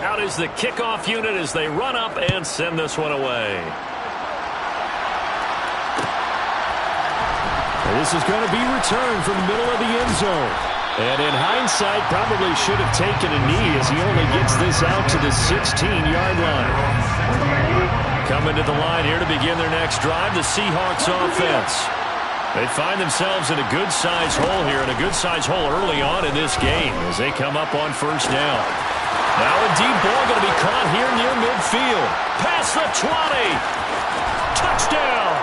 Out is the kickoff unit as they run up and send this one away. This is going to be returned from the middle of the end zone. And in hindsight, probably should have taken a knee as he only gets this out to the 16-yard line. Coming to the line here to begin their next drive, the Seahawks offense. They find themselves in a good-sized hole here, and a good-sized hole early on in this game as they come up on first down. Now a deep ball going to be caught here near midfield. Past the 20. Touchdown.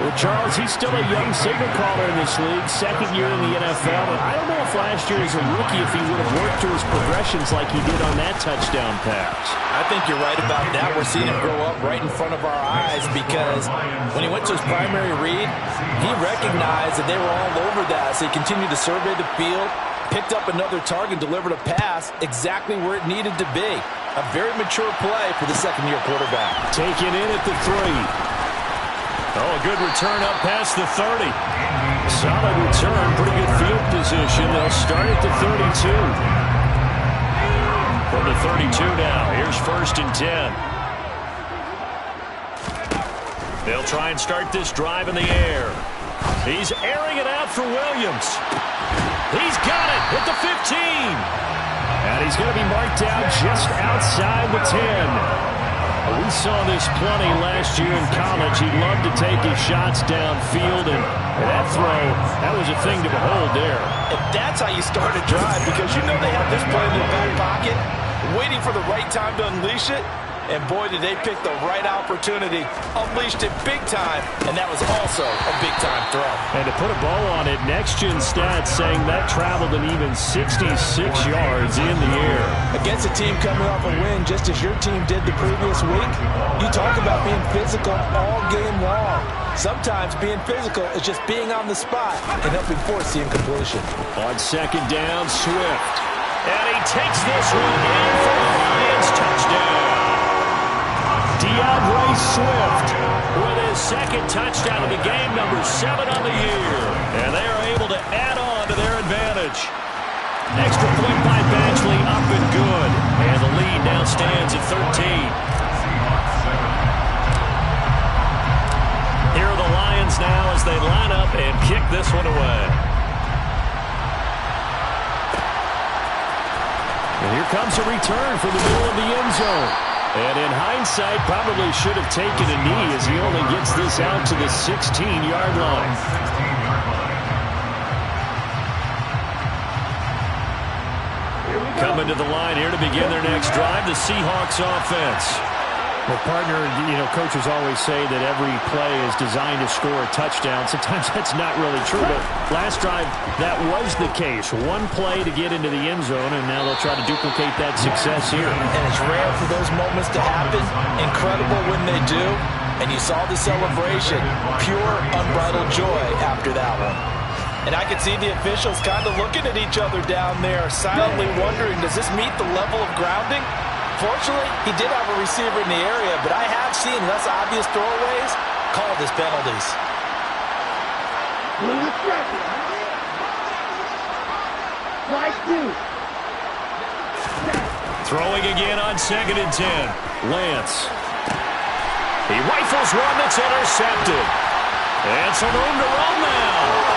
Well, Charles, he's still a young signal caller in this league, second year in the NFL. And I don't know if last year as a rookie if he would have worked to his progressions like he did on that touchdown pass. I think you're right about that. We're seeing him grow up right in front of our eyes because when he went to his primary read, he recognized that they were all over that. So he continued to survey the field, picked up another target, delivered a pass exactly where it needed to be. A very mature play for the second-year quarterback. Taken in at the 3. Oh, a good return up past the 30. Solid return, pretty good field position. They'll start at the 32. From the 32 now, here's 1st and 10. They'll try and start this drive in the air. He's airing it out for Williams. He's got it at the 15. And he's going to be marked down just outside the 10. We saw this plenty last year in college. He loved to take his shots downfield, and that throw, that was a thing to behold there. And that's how you start a drive, because you know they have this play in their back pocket, waiting for the right time to unleash it. And boy, did they pick the right opportunity, unleashed it big time, and that was also a big-time throw. And to put a bow on it, next-gen stats saying that traveled an even 66 yards in the air. Against a team coming off a win, just as your team did the previous week, you talk about being physical all game long. Sometimes being physical is just being on the spot and helping force the incompletion. On second down, Swift. And he takes this one in for the Lions touchdown. DeAndre Swift with his second touchdown of the game, number 7 on the year. And they are able to add on to their advantage. Extra point by Badgley, up and good. And the lead now stands at 13. Here are the Lions now as they line up and kick this one away. And here comes a return from the middle of the end zone. And in hindsight, probably should have taken a knee as he only gets this out to the 16-yard line. Coming to the line here to begin their next drive, the Seahawks offense. Well, partner, coaches always say that every play is designed to score a touchdown. Sometimes that's not really true, but last drive, that was the case. One play to get into the end zone, and now they'll try to duplicate that success here. And it's rare for those moments to happen. Incredible when they do. And you saw the celebration. Pure, unbridled joy after that one. And I could see the officials kind of looking at each other down there, silently wondering, does this meet the level of grounding? Fortunately, he did have a receiver in the area, but I have seen less obvious throwaways called as penalties. Throwing again on 2nd and 10. Lance. He rifles one that's intercepted. And some room to run now.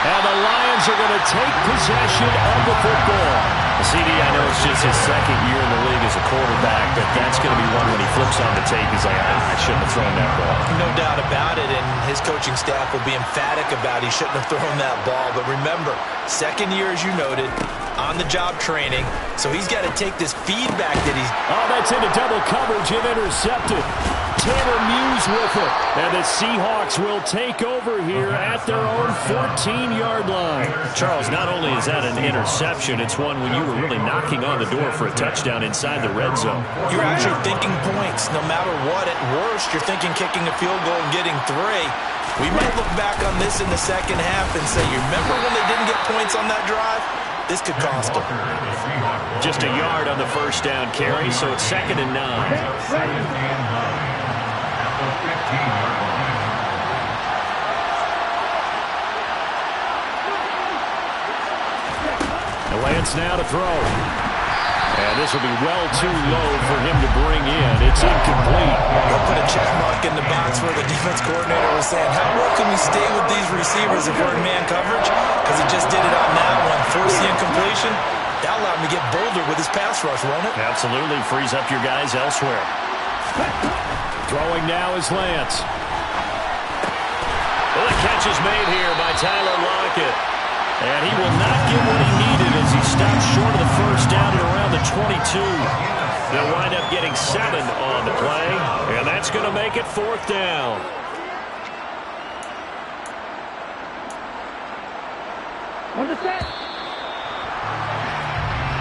And the Lions are going to take possession of the football. CD, I know it's just his second year in the league as a quarterback, but that's going to be one when he flips on the tape. He's like, I shouldn't have thrown that ball. No doubt about it, and his coaching staff will be emphatic about he shouldn't have thrown that ball. But remember, second year, as you noted, on-the-job training, so he's got to take this feedback that he's... Oh, that's into double coverage and intercepted. Tanner Muse with it. And the Seahawks will take over here at their own 14-yard line. Charles, not only is that an interception, it's one when you were really knocking on the door for a touchdown inside the red zone. You're actually thinking points. No matter what, at worst, you're thinking kicking a field goal and getting 3. We might look back on this in the second half and say, you remember when they didn't get points on that drive? This could cost them. Just a yard on the first down carry, so it's 2nd and 9. And Lance now to throw. And this will be well too low for him to bring in. It's incomplete. We'll put a check mark in the box where the defense coordinator was saying, how well can we stay with these receivers if we're in man coverage? Because he just did it on that one. Force the incompletion. That allowed him to get bolder with his pass rush, won't it? Absolutely. Frees up your guys elsewhere. Throwing now is Lance. Well, the catch is made here by Tyler Lockett. And he will not get what he needed as he stops short of the first down at around the 22. They'll wind up getting 7 on the play, and that's going to make it 4th down.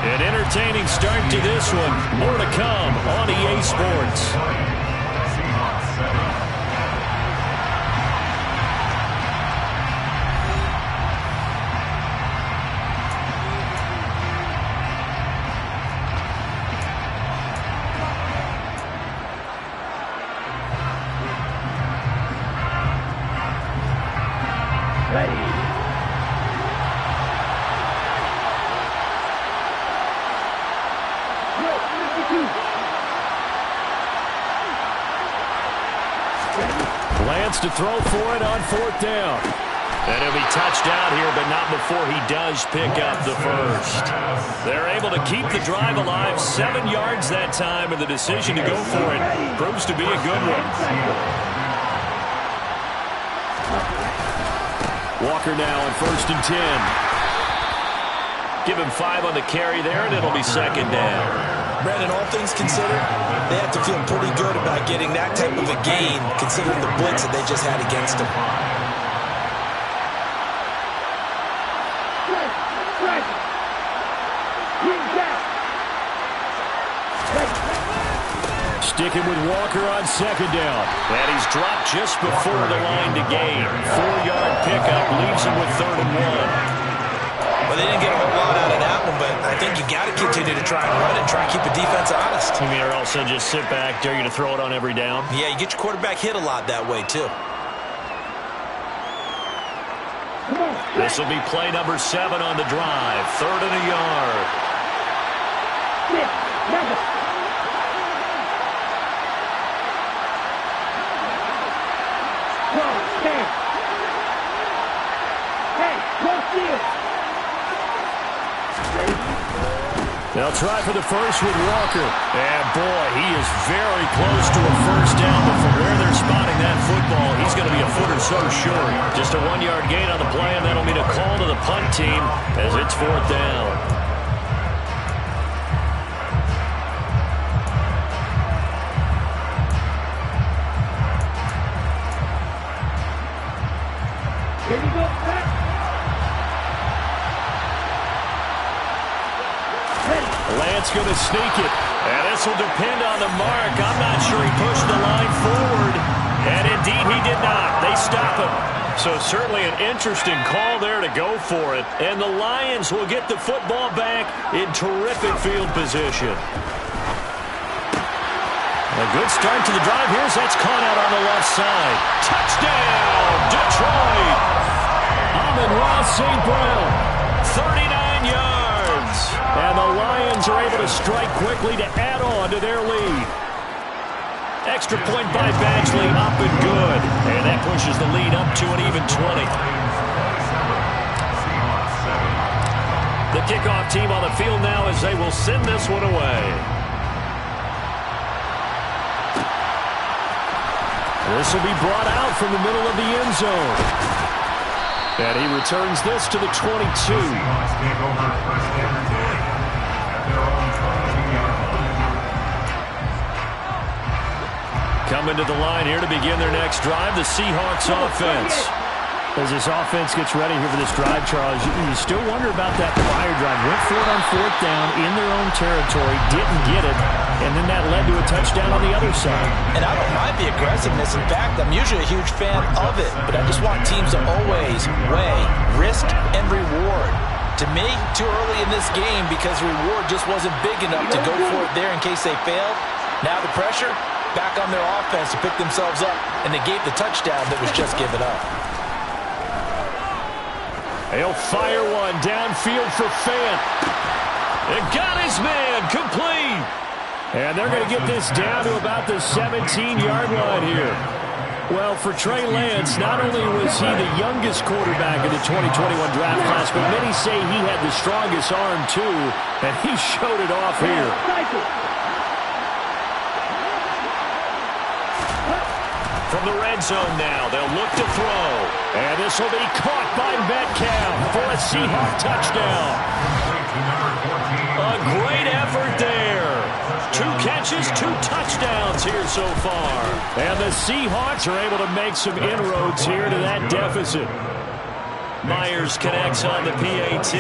An entertaining start to this one. More to come on EA Sports. Lance to throw for it on 4th down. And he'll be touched out here, but not before he does pick up the first. They're able to keep the drive alive. 7 yards that time, and the decision to go for it proves to be a good one. Walker now on 1st and 10. Give him 5 on the carry there, and it'll be 2nd down. Brandon, all things considered, they have to feel pretty good about getting that type of a gain, considering the blitz that they just had against them. Sticking with Walker on 2nd down. And he's dropped just before the line to gain. 4-yard pickup leaves him with 3rd and 1. Well, they didn't get a whole lot out of that one, but I think you got to continue to try and run it and try and keep the defense honest. You mean, or also just sit back, dare you to throw it on every down? Yeah, you get your quarterback hit a lot that way, too. This will be play number 7 on the drive. 3rd and a yard. They'll try for the first with Walker. And, boy, he is very close to a first down, but from where they're spotting that football, he's going to be a foot or so short. Just a 1-yard gain on the play, and that'll mean a call to the punt team as it's 4th down. Lance going to sneak it. And this will depend on the mark. I'm not sure he pushed the line forward. And indeed he did not. They stop him. So certainly an interesting call there to go for it. And the Lions will get the football back in terrific field position. A good start to the drive. Here's that's caught out on the left side. Touchdown, Detroit. Amon-Ra St. Brown, 39 yards. And the Lions are able to strike quickly to add on to their lead. Extra point by Badgley, up and good. And that pushes the lead up to an even 20. The kickoff team on the field now as they will send this one away. This will be brought out from the middle of the end zone. And he returns this to the 22. Coming to the line here to begin their next drive, the Seahawks offense. As this offense gets ready here for this drive, Charles, you still wonder about that prior drive. Went for it on 4th down in their own territory, didn't get it, and then that led to a touchdown on the other side. And I don't mind the aggressiveness. In fact, I'm usually a huge fan of it, but I just want teams to always weigh risk and reward. To me, too early in this game because the reward just wasn't big enough to go for it there in case they failed. Now the pressure back on their offense to pick themselves up, and they gave the touchdown that was just given up. He'll fire one downfield for Fant. It got his man complete. And they're going to get this down to about the 17-yard line here. Well, for Trey Lance, not only was he the youngest quarterback in the 2021 draft class, but many say he had the strongest arm, too, and he showed it off here. From the red zone now, they'll look to throw. And this will be caught by Metcalf for a Seahawk touchdown. A great effort there. 2 catches, 2 touchdowns here so far. And the Seahawks are able to make some inroads here to that deficit. Myers connects on the PAT,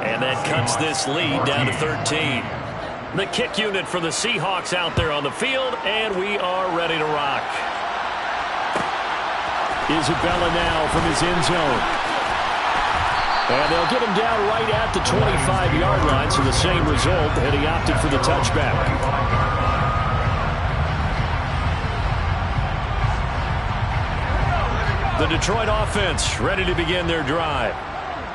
and that cuts this lead down to 13. The kick unit for the Seahawks out there on the field, and we are ready to rock. Isabella now from his end zone. And they'll get him down right at the 25-yard line, so the same result, and he opted for the touchback. The Detroit offense ready to begin their drive.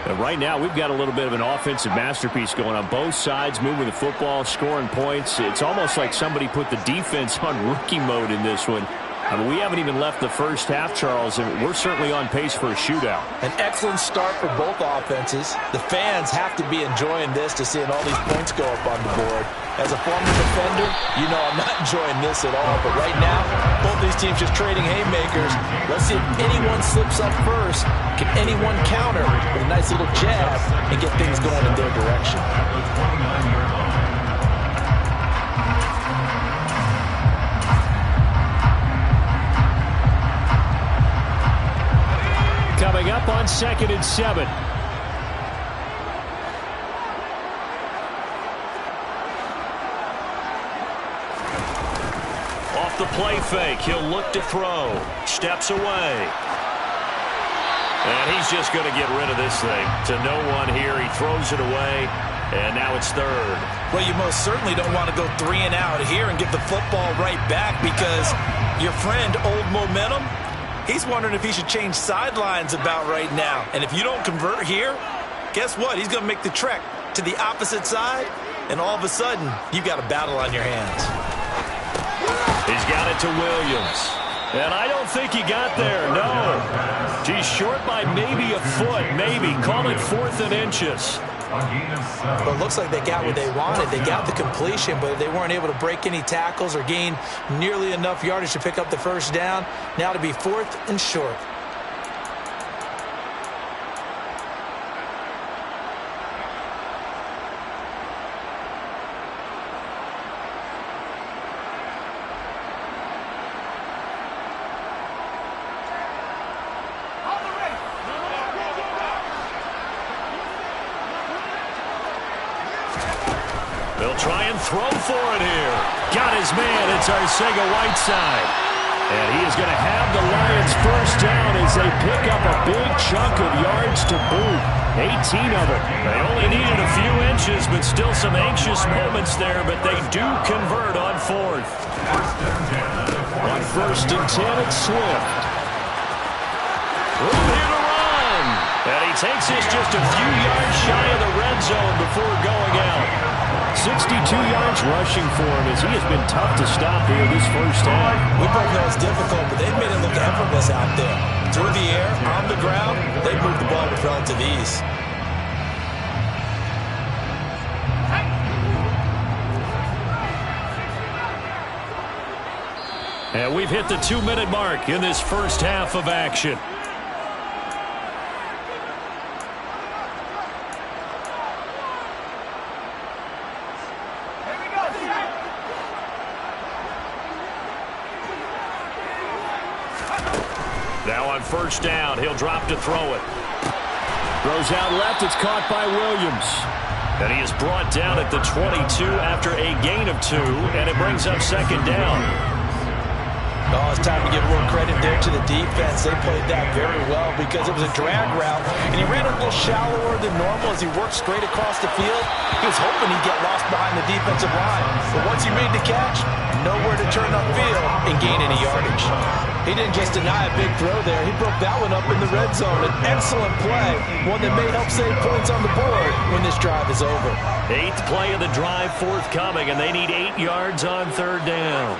And right now, we've got a little bit of an offensive masterpiece going on both sides, moving the football, scoring points. It's almost like somebody put the defense on rookie mode in this one. I mean, we haven't even left the first half, Charles, and we're certainly on pace for a shootout. An excellent start for both offenses. The fans have to be enjoying this to seeing all these points go up on the board. As a former defender, you know I'm not enjoying this at all. But right now, both these teams just trading haymakers. Let's see if anyone slips up first. Can anyone counter with a nice little jab and get things going in their direction? Coming up on 2nd and 7. Off the play fake, he'll look to throw. Steps away. And he's just going to get rid of this thing. To no one here, he throws it away. And now it's 3rd. Well, you most certainly don't want to go 3 and out here and get the football right back, because your friend, Old Momentum, he's wondering if he should change sidelines about right now. And if you don't convert here, guess what? He's going to make the trek to the opposite side, and all of a sudden, you've got a battle on your hands. He's got it to Williams. And I don't think he got there, no. He's short by maybe a foot, maybe. Call it 4th and inches. But it looks like they got what they wanted. They got the completion, but they weren't able to break any tackles or gain nearly enough yardage to pick up the first down. Now to be 4th and short. They'll try and throw for it here. Got his man. It's Arcega-Whiteside. And he is going to have the Lions first down as they pick up a big chunk of yards to boot. 18 of it. They only needed a few inches, but still some anxious moments there, but they do convert on 4th. On 1st and 10, it's Swift. Room here to run. And he takes this just a few yards shy of the red zone before going out. 62 yards rushing for him as he has been tough to stop here this first half. We both know it's difficult, but they've made it look effortless out there. Through the air, on the ground, they've moved the ball with relative ease. And we've hit the 2-minute mark in this first half of action. Now on first down, he'll drop to throw it. Throws out left, it's caught by Williams. And he is brought down at the 22 after a gain of 2, and it brings up 2nd down. Oh, Well, it's time to give a little credit there to the defense. They played that very well because it was a drag route, and he ran a little shallower than normal as he worked straight across the field. He was hoping he'd get lost behind the defensive line, but once he made the catch, nowhere to turn upfield and gain any yardage. He didn't just deny a big throw there. He broke that one up in the red zone. An excellent play, one that may help save points on the board when this drive is over. 8th play of the drive forthcoming, and they need 8 yards on 3rd down.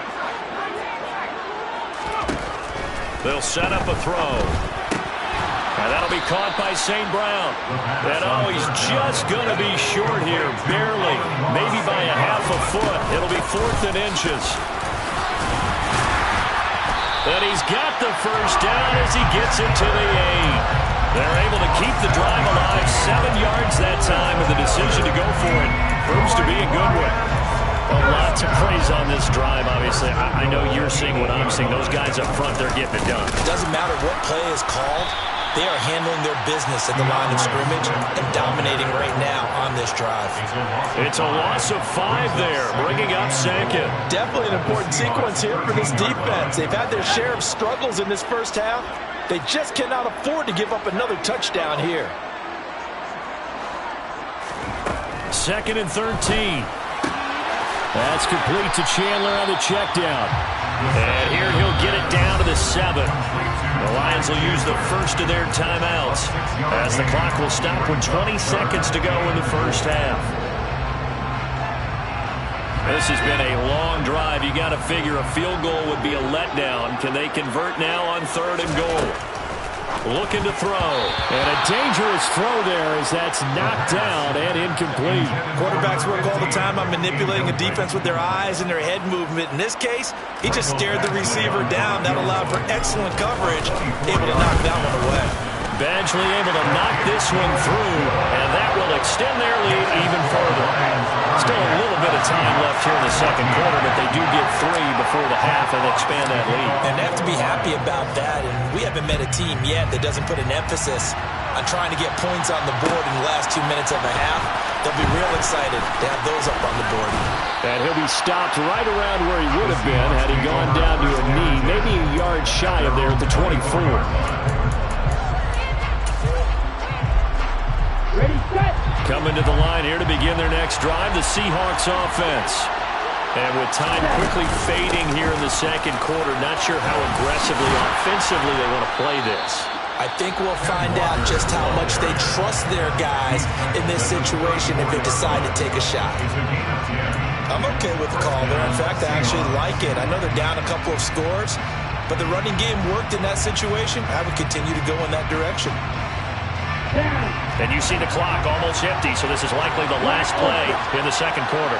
They'll set up a throw. And that'll be caught by St. Brown. And oh, he's just going to be short here, barely. Maybe by a half a foot. It'll be 4th and inches. And he's got the first down as he gets it to the 8. They're able to keep the drive alive. 7 yards that time, and the decision to go for it proves to be a good one. Well, lots of praise on this drive, obviously. I know you're seeing what I'm seeing. Those guys up front, they're getting it done. It doesn't matter what play is called. They are handling their business at the line of scrimmage and dominating right now on this drive. It's a loss of 5 there, bringing up 2nd. Definitely an important sequence here for this defense. They've had their share of struggles in this first half. They just cannot afford to give up another touchdown here. 2nd and 13. That's complete to Chandler on the check down. And here he'll get it down to the 7. The Lions will use the first of their timeouts as the clock will stop with 20 seconds to go in the first half. This has been a long drive. You got to figure a field goal would be a letdown. Can they convert now on 3rd and goal? Looking to throw. And a dangerous throw there as that's knocked down and incomplete. Quarterbacks work all the time on manipulating a defense with their eyes and their head movement. In this case, he just stared the receiver down. That allowed for excellent coverage, able to knock that one away. Badgley able to knock this one through, and that will extend their lead even further. Still a little bit of time left here in the 2nd quarter, but they do get 3 before the half and expand that lead. And they have to be happy about that, and we haven't met a team yet that doesn't put an emphasis on trying to get points on the board in the last 2 minutes of a half. They'll be real excited to have those up on the board. And he'll be stopped right around where he would have been had he gone down to a knee, maybe a yard shy of there at the 24. Coming to the line here to begin their next drive, the Seahawks offense. And with time quickly fading here in the 2nd quarter, not sure how aggressively, offensively they want to play this. I think we'll find out just how much they trust their guys in this situation if they decide to take a shot. I'm okay with the call there. In fact, I actually like it. I know they're down a couple of scores, but the running game worked in that situation. I would continue to go in that direction. And you see the clock almost empty, so this is likely the last play in the 2nd quarter.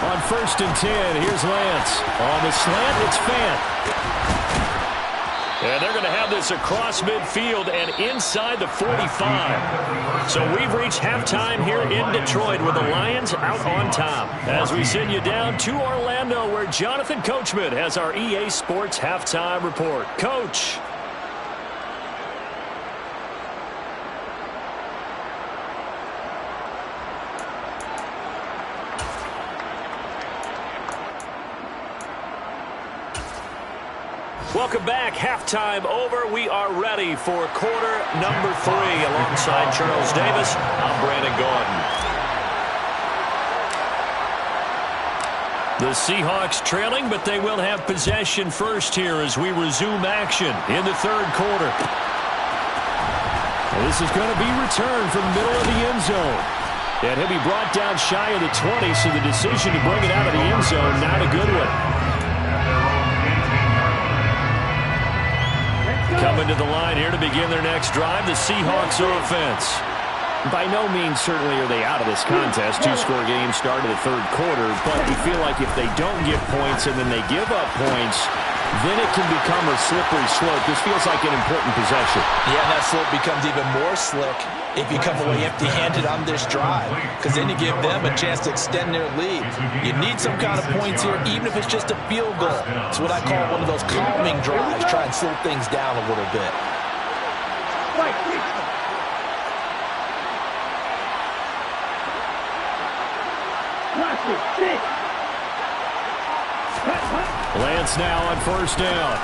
On 1st and 10, here's Lance. On the slant, it's Fant. And they're going to have this across midfield and inside the 45. So we've reached halftime here in Detroit with the Lions out on top. As we send you down to Orlando, where Jonathan Coachman has our EA Sports halftime report. Coach. Welcome back. Halftime over. We are ready for quarter number 3. Alongside Charles Davis, I'm Brandon Gordon. The Seahawks trailing, but they will have possession first here as we resume action in the 3rd quarter. This is going to be returned from the middle of the end zone. And he'll be brought down shy of the 20, so the decision to bring it out of the end zone, not a good one. Coming to the line here to begin their next drive, the Seahawks offense. By no means certainly are they out of this contest. 2-score game start of the 3rd quarter, but you feel like if they don't get points and then they give up points, then it can become a slippery slope. This feels like an important possession. Yeah, that slope becomes even more slick if you come away empty-handed on this drive, because then you give them a chance to extend their lead. You need some kind of points here, even if it's just a field goal. It's what I call one of those calming drives. Try and slow things down a little bit. Lance now on first down.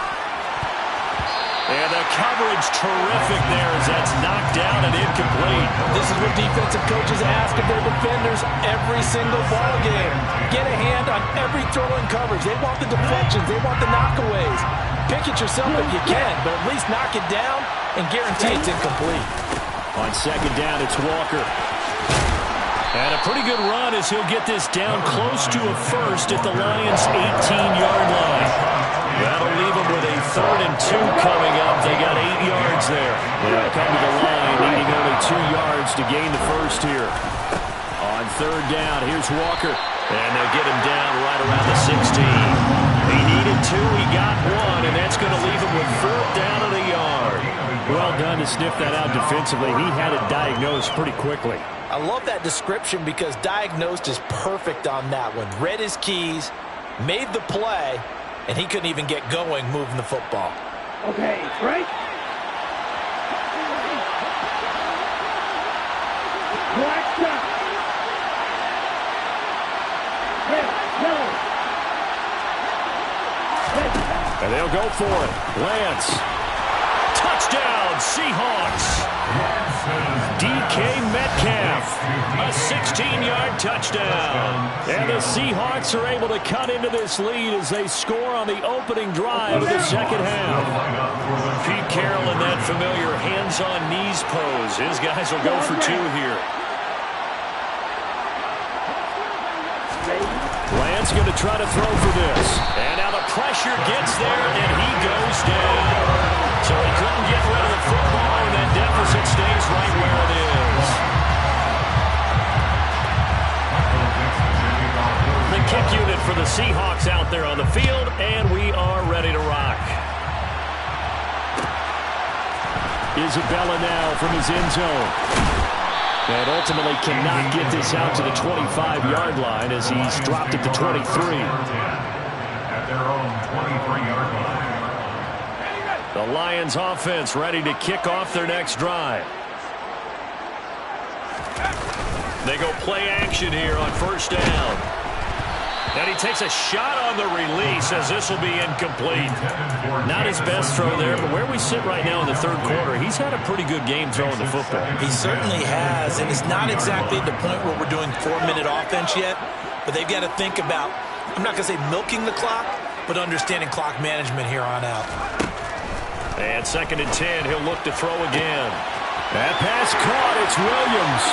And the coverage terrific there as that's knocked down and incomplete. This is what defensive coaches ask of their defenders every single ball game. Get a hand on every throw in coverage. They want the deflections. They want the knockaways. Pick it yourself if you can, but at least knock it down and guarantee it's incomplete. On second down, it's Walker. And a pretty good run as he'll get this down close to a first at the Lions' 18-yard line. That'll leave them with a 3rd and 2 coming up. They got 8 yards there. They'll come to the line, needing only 2 yards to gain the first here. On third down, here's Walker. And they'll get him down right around the 16. He needed 2, he got 1, and that's going to leave him with 4th down and a yard. Well done to sniff that out defensively. He had it diagnosed pretty quickly. I love that description because diagnosed is perfect on that one. Read his keys, made the play, and he couldn't even get going moving the football. Okay, right? Black shot. And they'll go for it. Lance. Touchdown, Seahawks. DK Metcalf. A 16-yard touchdown. And the Seahawks are able to cut into this lead as they score on the opening drive of the second half. Pete Carroll in that familiar hands-on-knees pose. His guys will go for 2 here. Lance going to try to throw for this. And now the pressure gets there, and he goes down. So he couldn't get rid of the football, and that deficit stays right where it is. The kick unit for the Seahawks out there on the field, and we are ready to rock. Isabella now from his end zone. And ultimately cannot get this out to the 25-yard line as he's dropped it to 23. At their own 23-yard line. The Lions offense ready to kick off their next drive. They go play action here on first down. And he takes a shot on the release as this will be incomplete. Not his best throw there, but where we sit right now in the third quarter, he's had a pretty good game throwing the football. He certainly has, and it's not exactly at the point where we're doing 4-minute offense yet, but they've got to think about, I'm not going to say milking the clock, but understanding clock management here on out. And 2nd and 10, he'll look to throw again. That pass caught, it's Williams.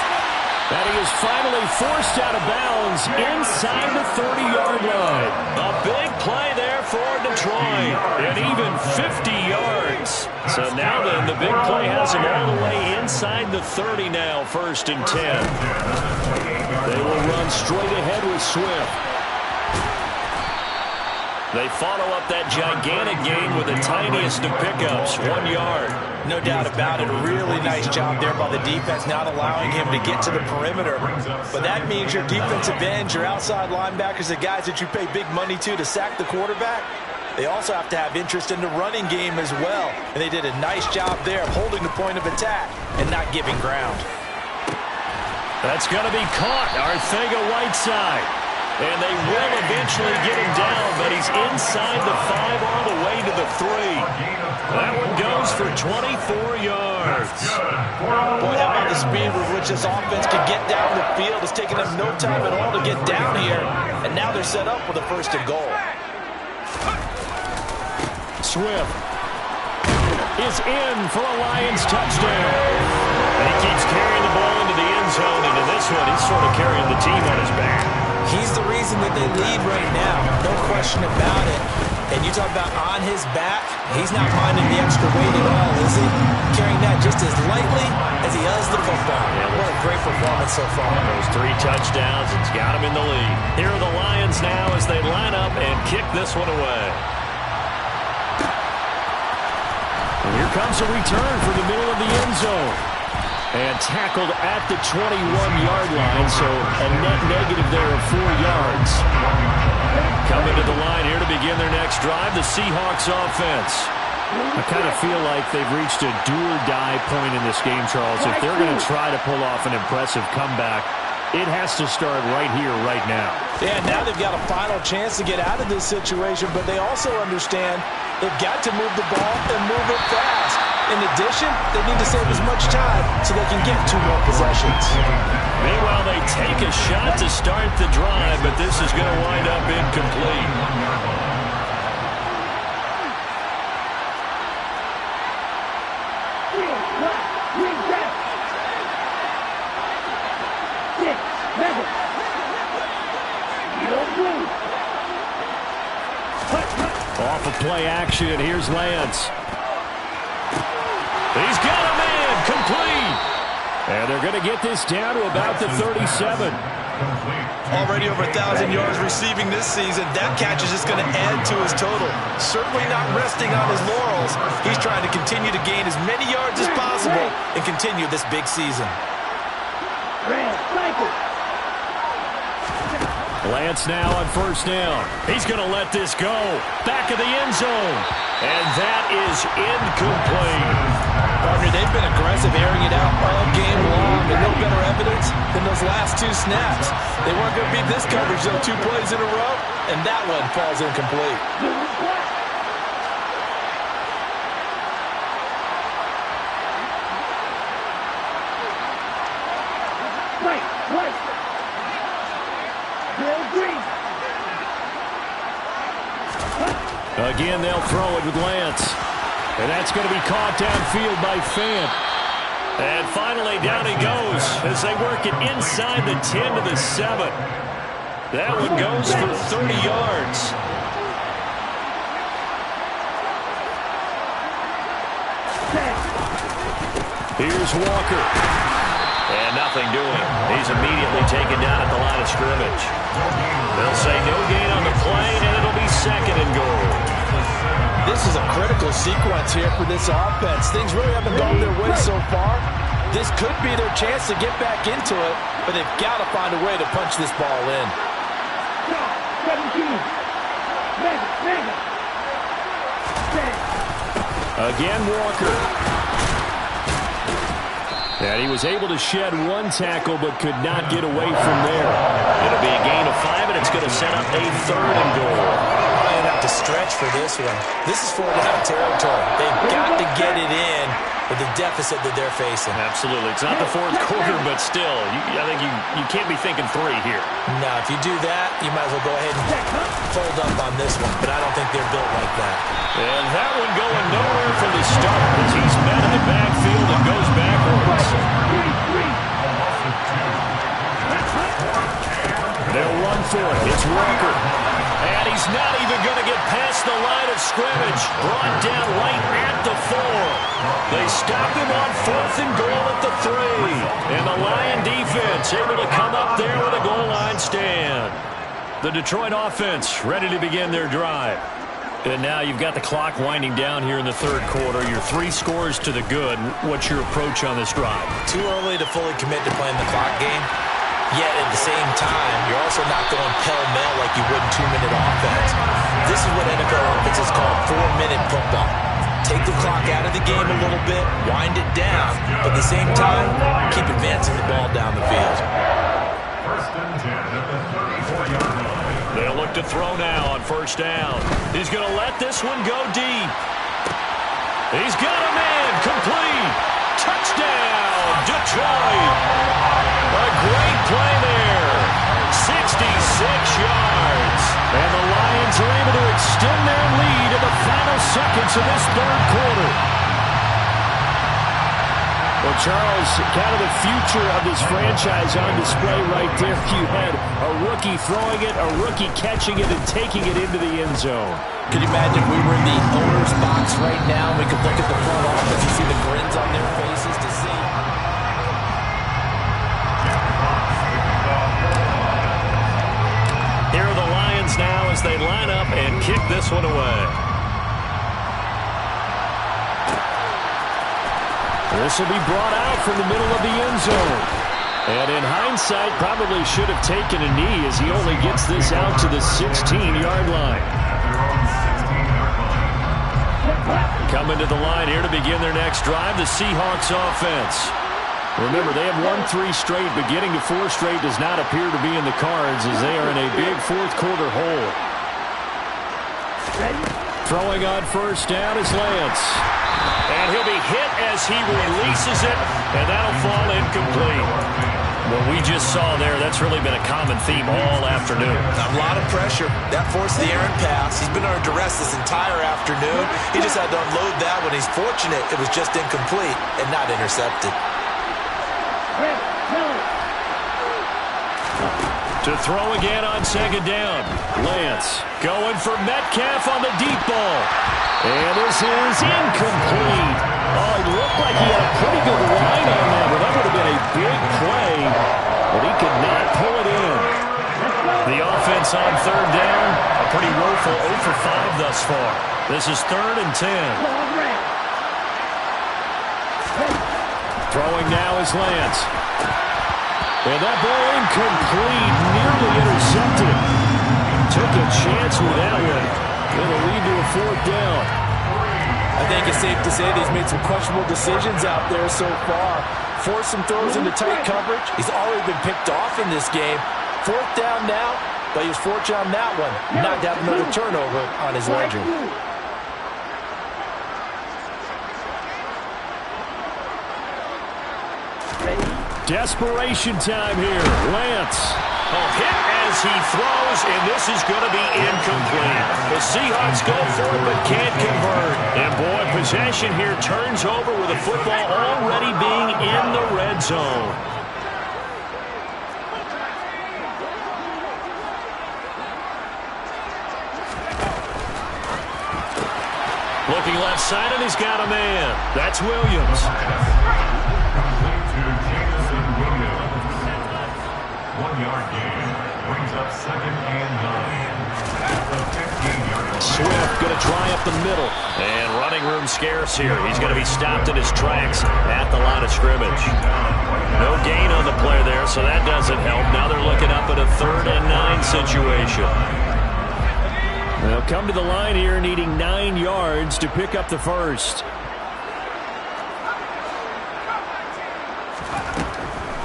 And he is finally forced out of bounds inside the 30-yard line. A big play there for Detroit. And even 50 yards. So now then, the big play has him all the way inside the 30 now, 1st and 10. They will run straight ahead with Swift. They follow up that gigantic gain with the tiniest of pickups, 1 yard. No doubt about it. A really nice job there by the defense, not allowing him to get to the perimeter. But that means your defensive ends, your outside linebackers, the guys that you pay big money to sack the quarterback, they also have to have interest in the running game as well. And they did a nice job there of holding the point of attack and not giving ground. That's going to be caught. Arcega-Whiteside. And they will eventually get him down, but he's inside the 5 all the way to the 3. That one goes for 24 yards. Boy, how about the speed with which this offense can get down the field? It's taken them no time at all to get down here, and now they're set up with a 1st and goal. Swift is in for a Lions touchdown. And he keeps carrying the ball into the end zone, and in this one, he's sort of carrying the team on his back. He's the reason that they lead right now, no question about it. And you talk about on his back, he's not minding the extra weight at all, is he? Carrying that just as lightly as he does the football. Yeah, what a great performance so far. Those 3 touchdowns, it's got him in the lead. Here are the Lions now as they line up and kick this one away. And here comes a return from the middle of the end zone. And tackled at the 21-yard line, so a net negative there of 4 yards. Coming to the line here to begin their next drive, the Seahawks offense. I kind of feel like they've reached a do-or-die point in this game, Charles. If they're going to try to pull off an impressive comeback, It has to start right here, right now. Yeah, now they've got a final chance to get out of this situation, but they also understand they've got to move the ball and move it fast. In addition, they need to save as much time so they can get 2 more possessions. Meanwhile, they take a shot to start the drive, but this is going to wind up incomplete. Off of play action, here's Lance. He's got a man, complete. And they're going to get this down to about the 37. Already over 1,000 yards receiving this season. That catch is just going to add to his total. Certainly not resting on his laurels. He's trying to continue to gain as many yards as possible and continue this big season. Lance now on first down. He's going to let this go. Back of the end zone. And that is incomplete. Partner, they've been aggressive, airing it out all game long, and no better evidence than those last 2 snaps. They weren't going to beat this coverage, though, 2 plays in a row, and that one falls incomplete. Again, they'll throw it with Lance. And that's going to be caught downfield by Fant. And finally, down he goes as they work it inside the 10 to the 7. That one goes for 30 yards. Here's Walker. And nothing doing. He's immediately taken down at the line of scrimmage. They'll say no gain on the play, and it'll be 2nd and goal. This is a critical sequence here for this offense. Things really haven't gone their way so far. This could be their chance to get back into it, but they've got to find a way to punch this ball in. 17. Again, Walker. And he was able to shed 1 tackle, but could not get away from there. It'll be a gain of 5, and it's going to set up a 3rd and goal. Probably have to stretch for this one. This is 4-down territory. They've got to get it in with the deficit that they're facing. Absolutely. It's not the 4th quarter, but still, I think you can't be thinking 3 here. Now, if you do that, you might as well go ahead and fold up on this one, but I don't think they're built like that. And that one going nowhere from the start as he's met in the backfield and goes backwards. They'll run for it. It's Walker. And he's not even going to get past the line of scrimmage. Brought down right at the 4. They stop him on 4th and goal at the 3. And the Lion defense able to come up there with a goal line stand. The Detroit offense ready to begin their drive. And now you've got the clock winding down here in the 3rd quarter. You're 3 scores to the good. What's your approach on this drive? Too early to fully commit to playing the clock game. Yet at the same time, you're also not going pell-mell like you would in 2-minute offense. This is what NFL offenses call 4-minute football. Take the clock out of the game a little bit, wind it down, but at the same time, keep advancing the ball down the field. 1st and 10 at the 34-yard line. They'll look to throw now on 1st down. He's going to let this one go deep. He's got a man, complete. Touchdown, Detroit. A great play there. 66 yards. And the Lions are able to extend their lead in the final seconds of this 3rd quarter. Well, Charles, kind of the future of this franchise on display right there. You had a rookie throwing it, a rookie catching it, and taking it into the end zone. Could you imagine if we were in the owner's box right now? We could look at the front office and see the grins on their faces to see. Here are the Lions now as they line up and kick this one away. This will be brought out from the middle of the end zone. And in hindsight, probably should have taken a knee as he only gets this out to the 16-yard line. Coming to the line here to begin their next drive, the Seahawks offense. Remember, they have won 3 straight, but getting to 4 straight does not appear to be in the cards as they are in a big fourth-quarter hole. Throwing on first down is Lance. And he'll be hit as he releases it, and that'll fall incomplete. What we just saw there, that's really been a common theme all afternoon. A lot of pressure. That forced the errant pass. He's been under duress this entire afternoon. He just had to unload that one. He's fortunate it was just incomplete and not intercepted. To throw again on second down. Lance going for Metcalf on the deep ball. And this is incomplete. Oh, it looked like he had a pretty good line on that, but that would have been a big play. But he could not pull it in. The offense on third down, a pretty woeful 0 for 5 thus far. This is 3rd and 10. Throwing now is Lance. And that ball incomplete, nearly intercepted. Took a chance with that one. It'll lead to a 4th down. I think it's safe to say that he's made some questionable decisions out there so far. Forced some throws into tight coverage. He's already been picked off in this game. 4th down now, but he was fortunate on that one. Not to have another turnover on his ledger. Desperation time here. Lance. Hit as he throws, and this is going to be incomplete. The Seahawks go for it, but can't convert. And boy, possession here turns over with the football already being in the red zone. Looking left side, and he's got a man. That's Williams. Swift going to try up the middle. And running room scarce here. He's going to be stopped in his tracks at the line of scrimmage. No gain on the play there, so that doesn't help. Now they're looking up at a 3rd and 9 situation. They'll come to the line here needing 9 yards to pick up the first.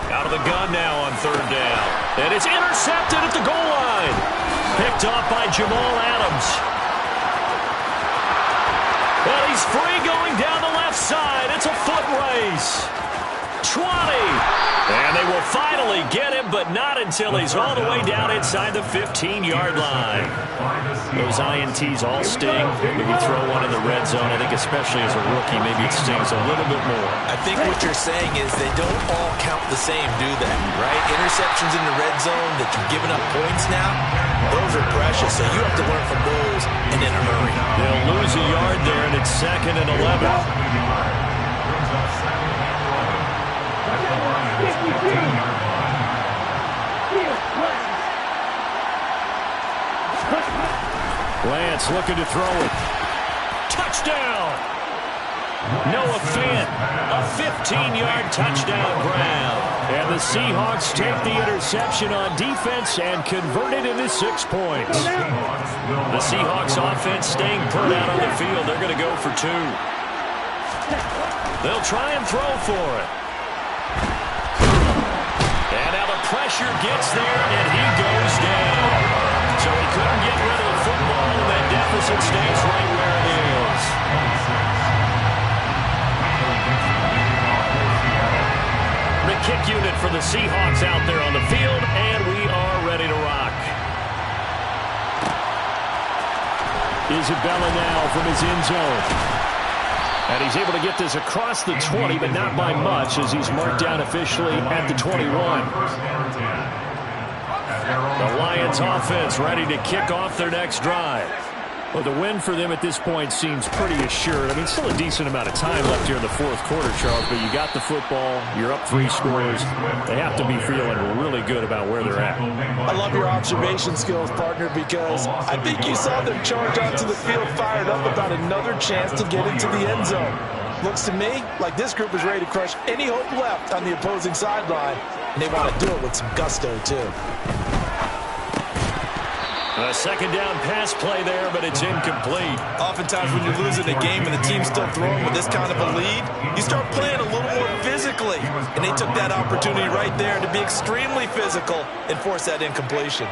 Out of the gun now on 3rd down. And it's intercepted at the goal line. Picked off by Jamal Adams. And he's free going down the left side. It's a foot race. 20. And they will finally get him, but not until he's all the way down inside the 15-yard line. Those INTs all sting. Maybe throw one in the red zone. I think especially as a rookie, maybe it stings a little bit more. I think what you're saying is they don't all count the same, do they? Right? Interceptions in the red zone that you've given up points now, those are precious, so you have to learn from those and in a hurry. They'll lose a yard there, and it's 2nd and 11. Lance looking to throw it. Touchdown! Noah Fant, a 15-yard touchdown grab. And the Seahawks take the interception on defense and convert it into 6 points. The Seahawks offense staying put out on the field. They're going to go for 2. They'll try and throw for it. And now the pressure gets there, and he goes down. So he couldn't get rid of the football, and that deficit stays right where it is. The kick unit for the Seahawks out there on the field, and we are ready to rock. Isabella now from his end zone. And he's able to get this across the 20, but not by much, as he's marked down officially at the 21. The Lions offense ready to kick off their next drive. Well, the win for them at this point seems pretty assured. I mean, still a decent amount of time left here in the 4th quarter, Charles, but you got the football, you're up 3 scores. They have to be feeling really good about where they're at. I love your observation skills, partner, because I think you saw them charge onto the field fired up about another chance to get into the end zone. Looks to me like this group is ready to crush any hope left on the opposing sideline, and they want to do it with some gusto, too. A 2nd down pass play there, but it's incomplete. Oftentimes when you're losing a game and the team's still throwing with this kind of a lead, you start playing a little more physically. And they took that opportunity right there to be extremely physical and force that incompletion.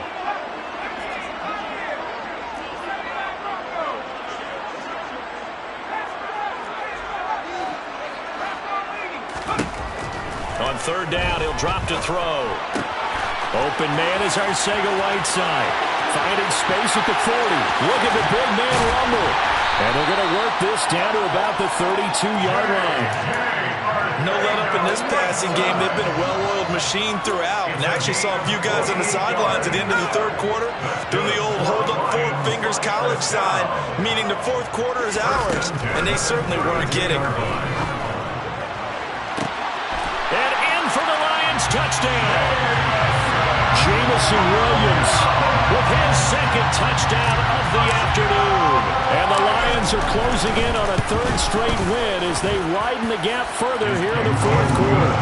On third down, he'll drop to throw. Open man is Arcega-Whiteside. Finding space at the 40. Look at the big man rumble. And they're going to work this down to about the 32-yard line. No let up in this passing game. They've been a well-oiled machine throughout. And actually saw a few guys on the sidelines at the end of the third quarter doing the old hold up four fingers college sign, meaning the fourth quarter is ours. And they certainly weren't kidding. And in for the Lions touchdown. Jamison Williams with his second touchdown of the afternoon. And the Lions are closing in on a third straight win as they widen the gap further here in the fourth quarter.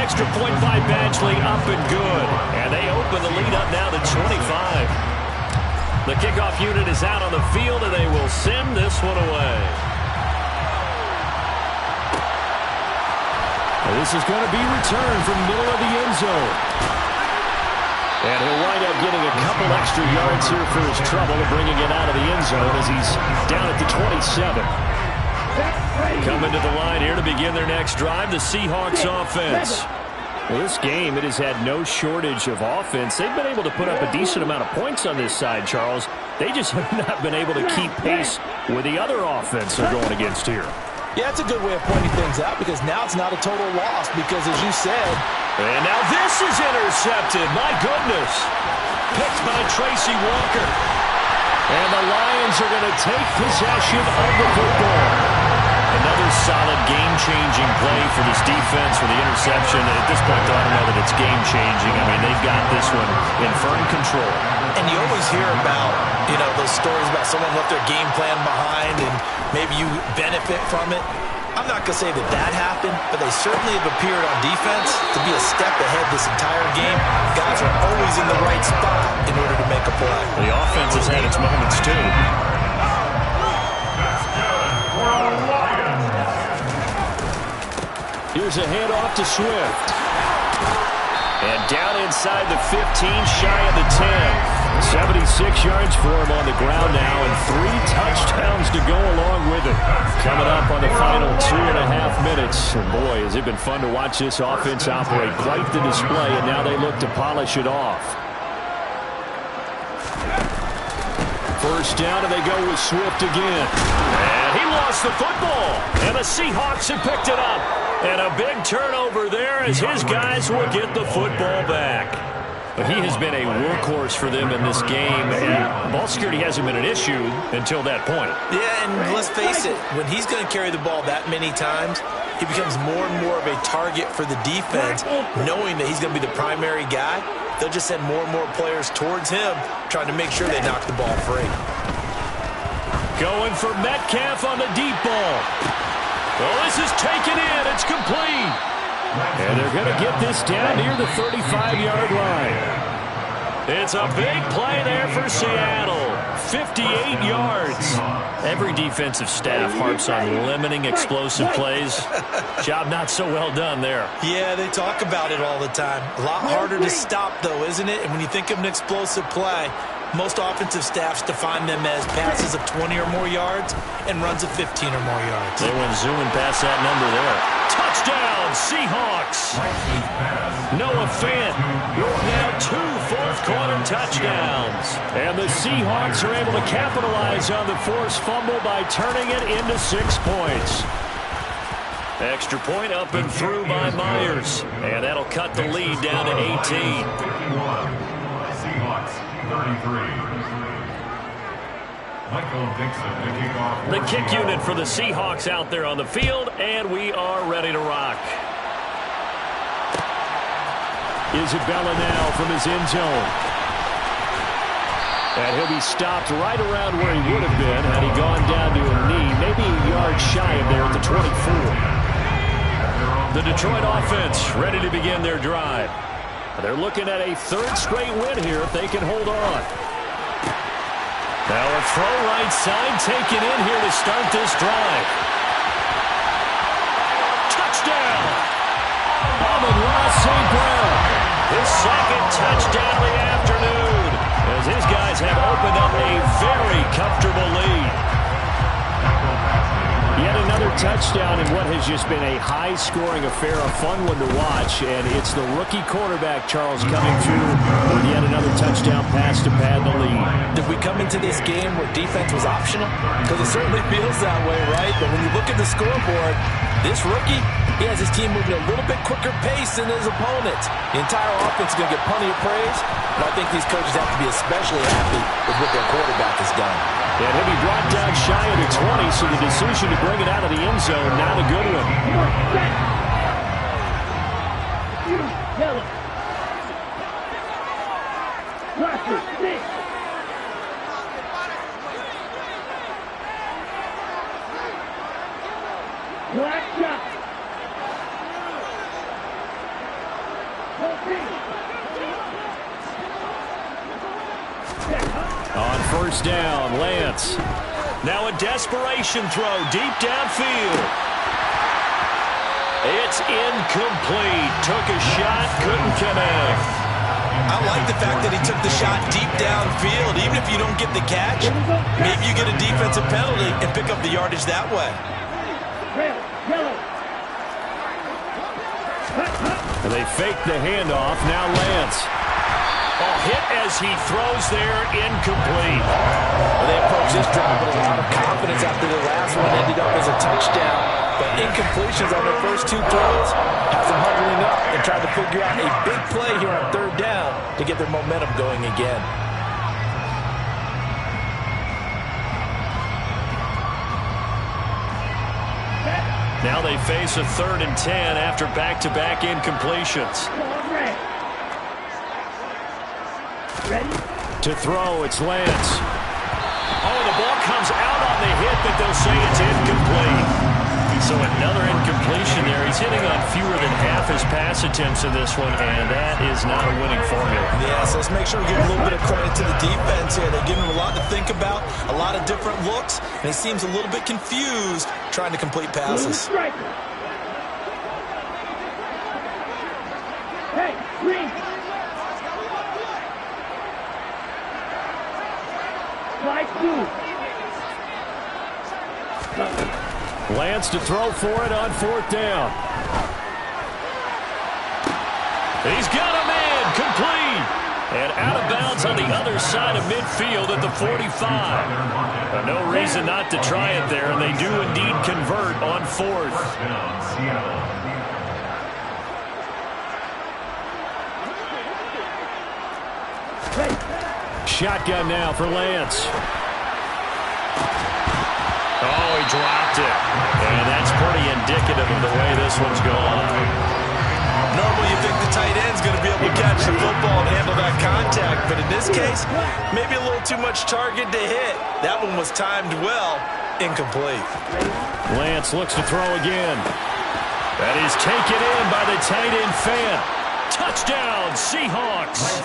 Extra point by Badgley, up and good. And they open the lead up now to 25. The kickoff unit is out on the field, and they will send this one away. This is going to be returned from the middle of the end zone. And he'll wind up getting a couple extra yards here for his trouble, bringing it out of the end zone as he's down at the 27. Coming to the line here to begin their next drive, the Seahawks offense. Well, this game, it has had no shortage of offense. They've been able to put up a decent amount of points on this side, Charles. They just have not been able to keep pace with the other offense they're going against here. Yeah, it's a good way of pointing things out because now it's not a total loss because, as you said... And now this is intercepted. My goodness. Picked by Tracy Walker. And the Lions are going to take possession of the football. Another solid game-changing play for this defense with the interception. And at this point, though, I don't know that it's game-changing. I mean, they've got this one in firm control. And you always hear about, you know, those stories about someone left their game plan behind and maybe you benefit from it. I'm not going to say that that happened, but they certainly have appeared on defense to be a step ahead this entire game. Guys are always in the right spot in order to make a play. The offense has had its moments, too. Here's a handoff to Swift. And down inside the 15, shy of the 10. 76 yards for him on the ground now, and 3 touchdowns to go along with it. Coming up on the final 2.5 minutes. And boy, has it been fun to watch this offense operate. Quite the display, and now they look to polish it off. First down, and they go with Swift again. And he lost the football, and the Seahawks have picked it up. And a big turnover there as his guys will get the football back. But he has been a workhorse for them in this game, and ball security hasn't been an issue until that point. Yeah, and let's face it, when he's going to carry the ball that many times, he becomes more and more of a target for the defense, knowing that he's going to be the primary guy. They'll just send more and more players towards him, trying to make sure they knock the ball free. Going for Metcalf on the deep ball. Well, this is taken in. It's complete. And they're going to get this down near the 35-yard line. It's a big play there for Seattle. 58 yards. Every defensive staff harps on limiting explosive plays. Job not so well done there. Yeah, they talk about it all the time. A lot harder to stop, though, isn't it? And when you think of an explosive play, most offensive staffs define them as passes of 20 or more yards and runs of 15 or more yards. They went zooming past that number there. Touchdown, Seahawks. Noah Fant with now 2 fourth-quarter touchdowns. And the Seahawks are able to capitalize on the forced fumble by turning it into 6 points. Extra point up and through by Myers. And that'll cut the lead down to 18. Seahawks 33. Michael Dixon, the kickoff. The kick unit for the Seahawks out there on the field, and we are ready to rock. Isabella now from his end zone. And he'll be stopped right around where he would have been had he gone down to a knee, maybe a yard shy of there at the 24. The Detroit offense ready to begin their drive. They're looking at a 3rd straight win here if they can hold on. Now a throw right side taken in here to start this drive. touchdown. Amon-Ra St. Brown. His second touchdown of the afternoon, as his guys have opened up a very comfortable lead. Yet another touchdown in what has just been a high-scoring affair, a fun one to watch, and it's the rookie quarterback, Charles, coming through with yet another touchdown pass to pad the lead. Did we come into this game where defense was optional? Because it certainly feels that way, right? But when you look at the scoreboard, this rookie, he has his team moving a little bit quicker pace than his opponents. The entire offense is going to get plenty of praise, but I think these coaches have to be especially happy with what their quarterback has done. And he'll be brought down shy of the 20, so the decision to bring it out of the end zone, not a good one. Yellow. Roster, 6. Black shot. On first down, Lance. Now a desperation throw deep downfield. It's incomplete. Took a shot, couldn't connect. I like the fact that he took the shot deep downfield. Even if you don't get the catch, maybe you get a defensive penalty and pick up the yardage that way. Red, yellow. And they fake the handoff. Now Lance. Hit as he throws there, incomplete. Well, they approach this drive with a lot of confidence after the last one ended up as a touchdown. But incompletions on their first two throws has them huddling up and trying to figure out a big play here on third down to get their momentum going again. Now they face a 3rd and 10 after back-to-back incompletions. Ready? To throw, it's Lance. Oh, the ball comes out on the hit, but they'll say it's incomplete. So another incompletion there. He's hitting on fewer than half his pass attempts in this one, and that is not a winning formula. Yeah, so let's make sure we give a little bit of credit to the defense here. They're giving him a lot to think about, a lot of different looks, and he seems a little bit confused trying to complete passes. Hey, green. Lance to throw for it on 4th down. He's got a man, complete. And out of bounds on the other side of midfield at the 45. No reason not to try it there, and they do indeed convert on 4th. Shotgun now for Lance. Oh, he dropped it. And that's pretty indicative of the way this one's going. Normally you think the tight end's going to be able to catch the football and handle that contact, but in this case, maybe a little too much target to hit. That one was timed well, incomplete. Lance looks to throw again. That is taken in by the tight end Fant. Touchdown, Seahawks.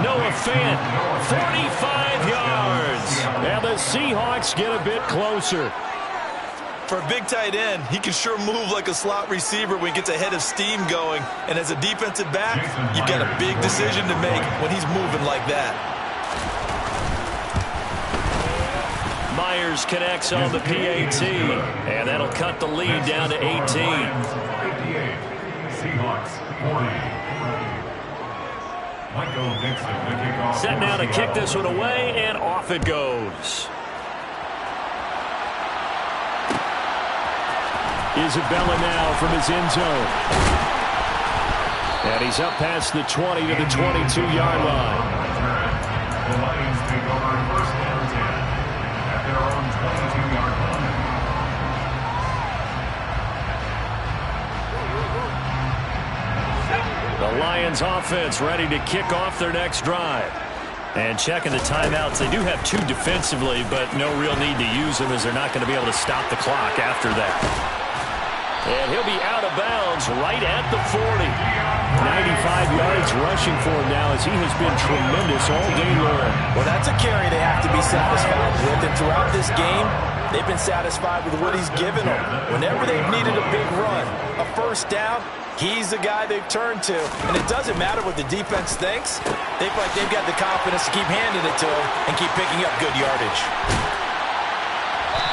Noah Fant, 45 yards. And the Seahawks get a bit closer. For a big tight end, he can sure move like a slot receiver when he gets a head of steam going. And as a defensive back, you've got a big decision to make when he's moving like that. Myers connects on the PAT. And that'll cut the lead down to 18. Seahawks 40. Set now to kick this one away, and off it goes. Isabella now from his end zone. And he's up past the 20 to the 22-yard line. The Lions take over 1st and 10 at their own 22-yard line. The Lions offense ready to kick off their next drive. And checking the timeouts, they do have 2 defensively, but no real need to use them as they're not going to be able to stop the clock after that. And he'll be out of bounds right at the 40. 95 yards rushing for him now as he has been tremendous all day long. Well, that's a carry they have to be satisfied with. And throughout this game, they've been satisfied with what he's given them. Whenever they've needed a big run, a first down, he's the guy they've turned to. And it doesn't matter what the defense thinks. They feel like they've got the confidence to keep handing it to him and keep picking up good yardage.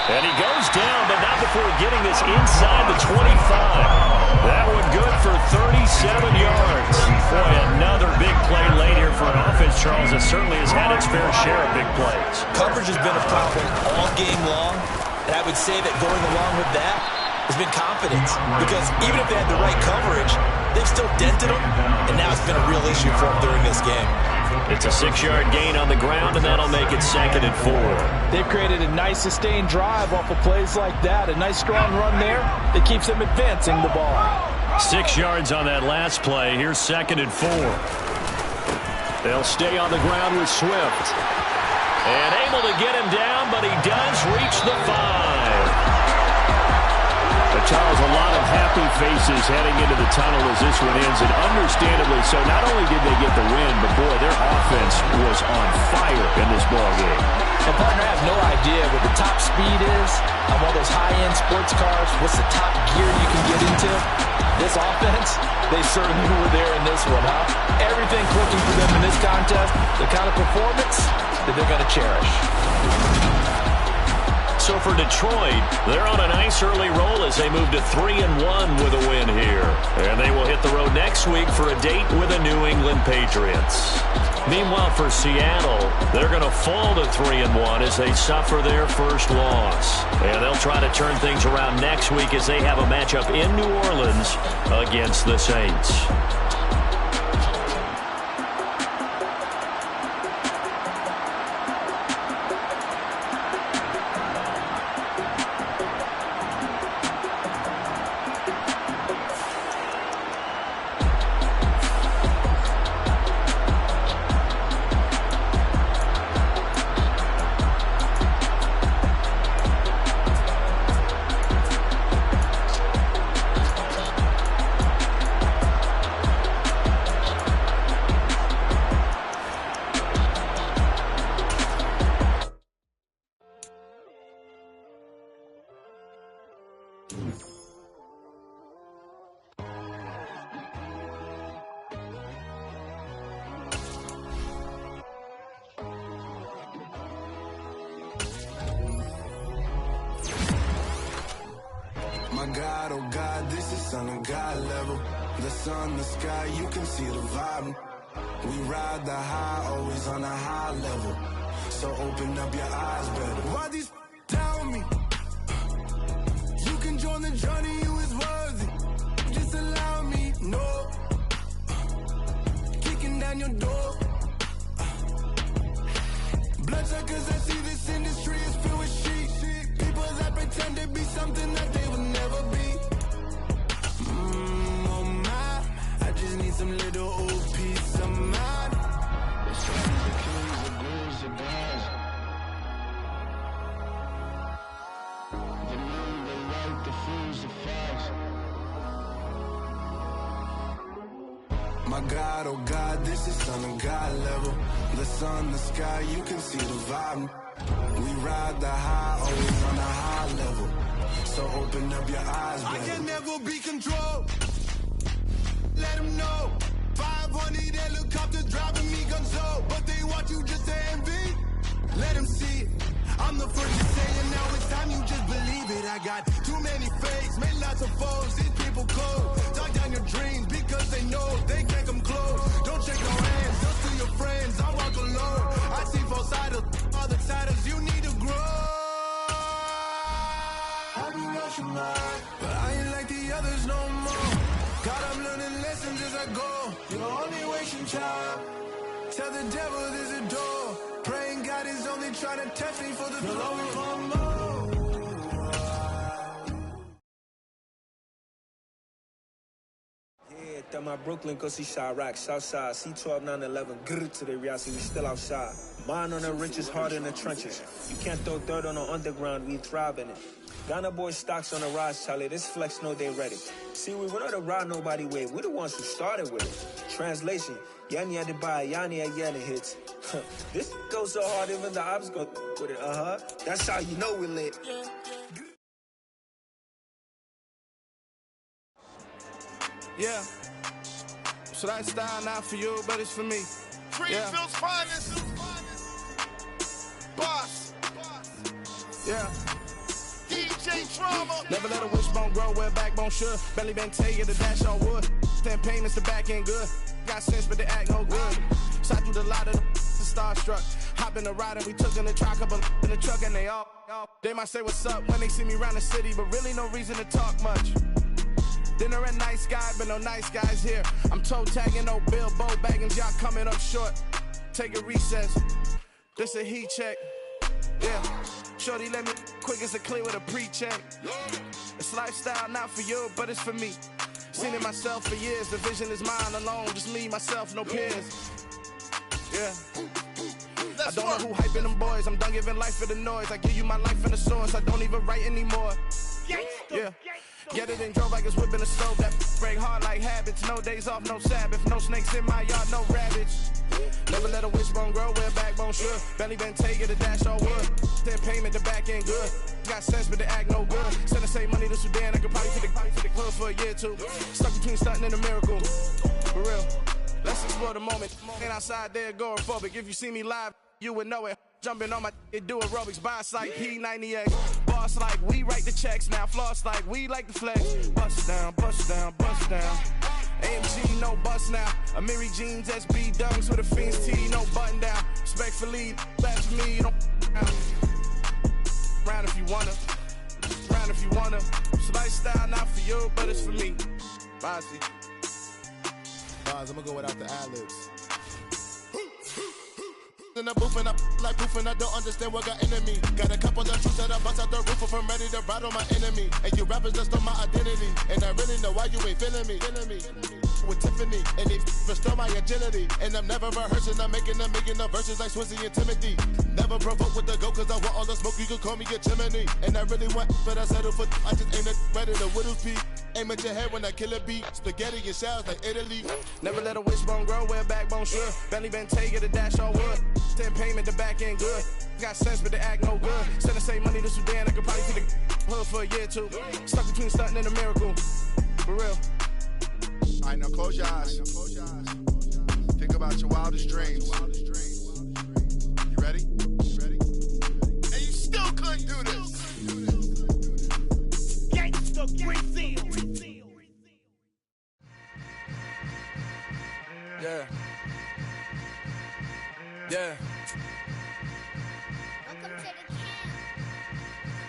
And he goes down, but not before getting this inside the 25. That one good for 37 yards. Boy, another big play late here for an offense, Charles, that certainly has had its fair share of big plays. Coverage has been a problem all game long, and I would say that going along with that has been confidence. Because even if they had the right coverage, they've still dented them, and now it's been a real issue for them during this game. It's a 6-yard gain on the ground, and that'll make it 2nd and 4. They've created a nice sustained drive off of plays like that. A nice strong run there that keeps them advancing the ball. 6 yards on that last play. Here's 2nd and 4. They'll stay on the ground with Swift. And able to get him down, but he does reach the 5. Charles, a lot of happy faces heading into the tunnel as this one ends, and understandably so. Not only did they get the win, but boy, their offense was on fire in this ballgame. The partner, I have no idea what the top speed is on one of those high-end sports cars. What's the top gear you can get into? This offense, they certainly were there in this one, huh? Everything clicking for them in this contest, the kind of performance that they're going to cherish. So for Detroit, they're on a nice early roll as they move to 3-1 with a win here. And they will hit the road next week for a date with the New England Patriots. Meanwhile, for Seattle, they're going to fall to 3-1 as they suffer their first loss. And they'll try to turn things around next week as they have a matchup in New Orleans against the Saints. My God, oh God, this is on a God level. The sun, the sky, you can see the vibe. We ride the high, always on a high level. So open up your eyes better. Why these tell me? You can join the journey, you is worthy. Just allow me, no. Kicking down your door. Bloodsuckers, I see this industry is filled with sheep. People that pretend to be something that they will never be. Oh my, I just need some little old peace of mind. The sons of kings, the ghouls, the gods. The moon, the light, the fools, the facts. My God, oh God, this is on a God level. The sun, the sky, you can see the vibe. We ride the high, always on a high level. So open up your eyes, baby. I can never be controlled. Let them know. 500 helicopters driving me gonzo. But they want you just to envy. Let them see it. I'm the first to say it, now it's time you just believe it. I got too many fakes, made lots of foes. These people cold. Talk down your dreams because they know they can't come close. Don't shake no hands, just to your friends. I walk alone. I see both sides, other siders. You need to grow. I be rushing mine, but I ain't like the others no more. God, I'm learning lessons as I go. You're only wasting time. Tell the devil there's a door. Praying God is only trying to test me for the glory for more. Yeah, that my Brooklyn, go see Chirac, Southside, C12, 911, grrr to the reality, we still outside. Mine on the riches, hard in the trenches. You can't throw dirt on the underground, we thrive in it. Ghana boy stocks on the rise, Charlie. This flex know they ready. See, we went on to ride nobody wave. We the ones who started with it. Translation, Yanni had to buy, Yanni had Yanni hits. This goes so hard, even the ops go with it. That's how you know we lit. Yeah. So that style not for you, but it's for me. Greenfield's finest. Boss. Yeah. DJ Drama. Never let a wishbone grow where backbone should. Belly been taking the dash on wood. 10 payments, the back ain't good. Got sense, but they act no good. Shot through the lot of the starstruck. Hop in the ride and we took in the truck, couple in the truck and they all. They might say what's up when they see me around the city, but really no reason to talk much. Dinner at nice guy, but no nice guys here. I'm toe tagging, no Bilbo baggins, y'all coming up short. Take a recess. This a heat check. Yeah. Shorty let me quick as a clear with a pre-check. It's lifestyle not for you, but it's for me. Seen it myself for years. The vision is mine alone. Just me, myself, no peers. Yeah. I don't know who hyping them boys. I'm done giving life for the noise. I give you my life in the source. I don't even write anymore. Yeah. Get it and drove like it's whipping a stove. That break hard like habits. No days off, no Sabbath. No snakes in my yard, no rabbits. Never let a wishbone grow where backbone should. Belly been taking the dash on wood. 10 payment, the back ain't good. Got sense, but they act no good. Send the same money to Sudan. I could probably take the club for a year or two. Stuck between stunting and a miracle. For real. Let's explore the moment. Ain't outside there agoraphobic. If you see me live, you would know it. Jumping on my do aerobics, boss like P90X. Boss like we write the checks now. Floss like we like the flex. Bust down, bust down, bust down. AMG, no bust now. Amiri jeans, SB dunks with a Fiends T, no button down. Respectfully, that's for me, don't round if you wanna. Round if you wanna. It's lifestyle not for you, but it's for me. Bossy. I'm gonna go without the ad-libs. In the booth and I like proof and I don't understand what got into me. Got a couple of truths that I bust out the roof if I'm ready to ride on my enemy. And you rappers just stole my identity, and I really know why you ain't feeling me. With Tiffany, and they restore my agility. And I'm never rehearsing, I'm making a million of verses like Swizzy and Timothy. Never provoke with the go, cause I want all the smoke, you can call me a chimney. And I really want, but I settle for, I just ain't ready to whittle pea. Aim at your head when I kill a beat. Spaghetti and shells like Italy. Never let a wishbone grow where backbone should. Belly been taking the dash on wood. 10 payment, the back ain't good. Got sense, but they act no good. Send the same money to Sudan, I could probably see the hood for a year or two. Stuck between stunting and a miracle. For real. Alright, now close your eyes. Think about your wildest dreams. You ready? And you still couldn't do this. Gangsta Brazil. Yeah. Yeah.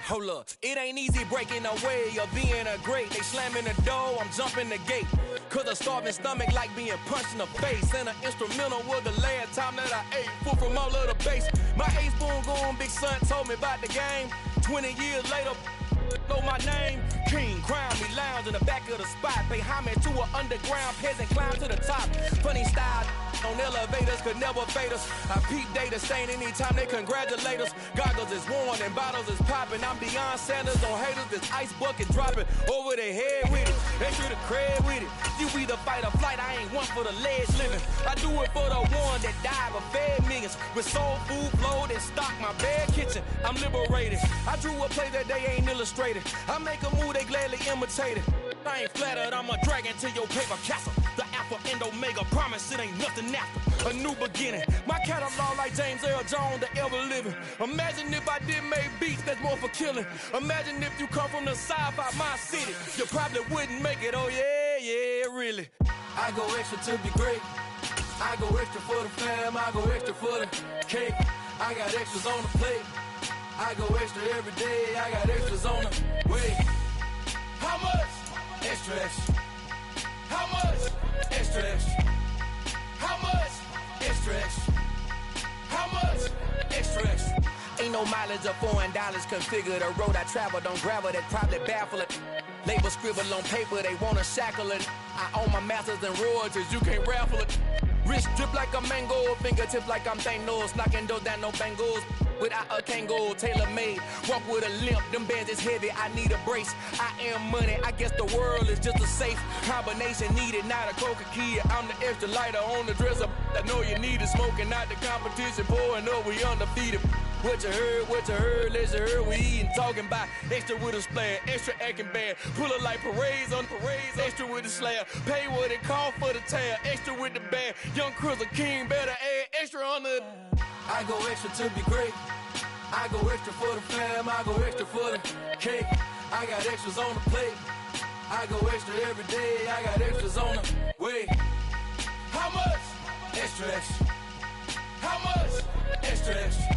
Hold up, it ain't easy breaking away or being a great. They slamming the door, I'm jumping the gate. Cause a starving stomach like being punched in the face. And an instrumental was the last time that I ate. Food from all of the base. My ace boom going, big son told me about the game. 20 years later, know my name. King, crown me, lounge in the back of the spot. Pay homage to an underground peasant, climb to the top. Funny style on elevators could never fade us. I peep data stain anytime they congratulate us. Goggles is worn and bottles is popping. I'm beyond Sanders on haters, this ice bucket dropping over their head with it. They should have cred with it. You either fight or flight, I ain't one for the ledge living. I do it for the one that died but fed millions. With soul food flowed and stocked my bad kitchen. I'm liberated. I drew a play that they ain't illustrated. I make a move, they gladly imitate it. I ain't flattered, I'm a dragon to your paper castle. The Alpha and Omega promise it ain't nothing after. A new beginning. My catalog like James Earl Jones, the ever living. Imagine if I did make beats that's more for killing. Imagine if you come from the south out my city. You probably wouldn't make it, oh yeah, really. I go extra to be great. I go extra for the fam, I go extra for the cake. I got extras on the plate. I go extra every day, I got extras on the way. How much? Extra, extra. How much? Extra, extra. How much? Extra, extra. How much? Extra, extra. Ain't no mileage of $4 configure the road I travel. Don't gravel, that probably baffle it. Label scribble on paper, they wanna shackle it. I own my masters and royalties, you can't raffle it. Wrist drip like a mango, fingertips like I'm Thanos, knocking those down, no bangles. without a Kangol, tailor-made. Walk with a limp, them bands is heavy, I need a brace. I am money, I guess the world is just a safe combination needed, not a coca key. I'm the extra lighter on the dresser. I know you need it, smoking out the competition, pouring up, we undefeated. What you heard, let's hear we eatin', talking about extra with a splash, extra acting bad, pull it like parades on parades, extra with the slab, pay what it cost for the tab, extra with the bag, young Crizzle King, better add extra on the. I go extra to be great, I go extra for the fam, I go extra for the cake, I got extras on the plate, I go extra every day, I got extras on the way. How much? Extra, extra. How much? Extra, extra.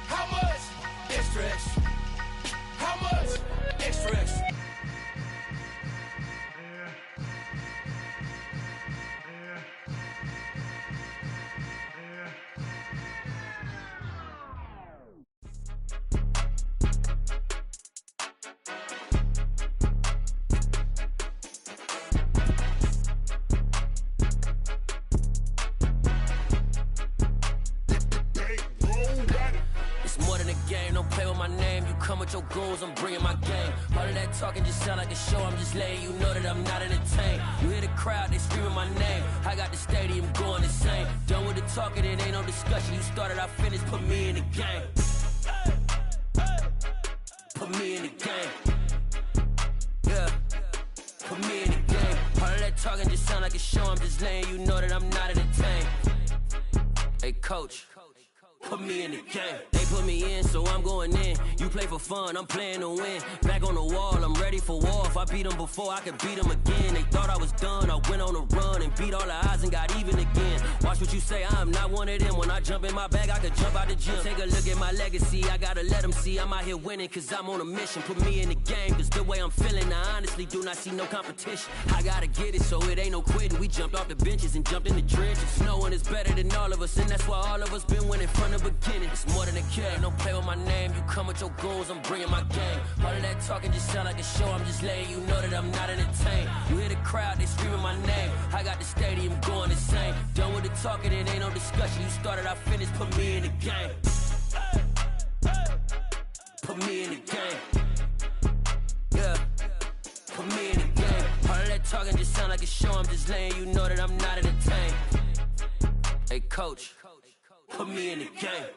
How much? Extra, extra. How much? Extra, extra. Your goals, I'm bringing my game. All of that talking just sound like a show. I'm just letting you know that I'm not entertained. You hear the crowd, they screaming my name. I got the stadium going insane. Done with the talking, it ain't no discussion. You started, I finished, put me in the game. Put me in the game. Yeah, put me in the game. All of that talking just sound like a show. I'm just letting you know that I'm not entertained. Hey, coach, put me in the game. They put me in, so I'm going in. You play for fun, I'm playing to win. Back on the wall, I'm ready for war. If I beat them before, I could beat them again. They thought I was done, I went on a run and beat all the odds and got even again. Watch what you say, I'm not one of them. When I jump in my bag, I could jump out the gym. Take a look at my legacy, I gotta let them see I'm out here winning, cause I'm on a mission. Put me in the game, cause the way I'm feeling, I honestly do not see no competition. I gotta get it, so it ain't no quitting. We jumped off the benches and jumped in the trenches. No one is better than all of us, and that's why all of us been winning from the beginning. It's more than a kill, ain't no play with my name. You come with your goals, I'm bringing my game. All of that talking just sound like a show. I'm just letting you know that I'm not entertained. You hear the crowd, they screaming my name. I got the stadium going insane. Done with the talking, it ain't no discussion. You started, I finished, put me in the game. Put me in the game. Yeah, put me in the game. All of that talking just sound like a show. I'm just letting you know that I'm not entertained. Hey, coach, put me in the game.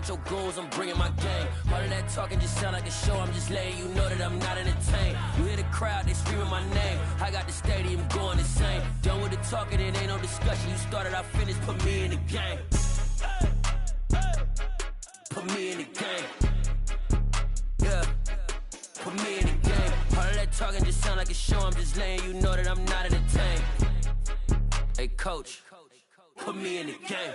Your goals, I'm bringing my game. All of that talking just sound like a show. I'm just letting you know that I'm not entertained. You hear the crowd, they screaming my name. I got the stadium going insane. Done with the talking, it ain't no discussion. You started, I finished, put me in the game. Put me in the game. Yeah, put me in the game. All of that talking just sound like a show. I'm just letting you know that I'm not entertained. Hey, coach, put me in the game.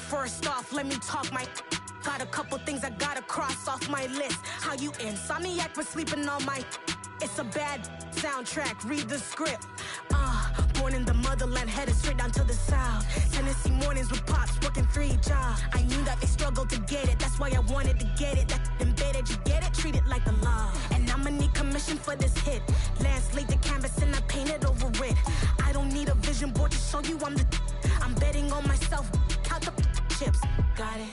First off, let me talk my. Got a couple things I gotta cross off my list. How you insomniac for sleeping on my. It's a bad soundtrack, read the script. Born in the motherland, headed straight down to the south. Tennessee mornings with pops, working 3 jobs. I knew that they struggled to get it, that's why I wanted to get it. That embedded, you get it, treat it like the law. And I'ma need commission for this hit. Lance laid the canvas and I painted over it. I don't need a vision board to show you I'm the. I'm betting on myself, count the chips. Got it.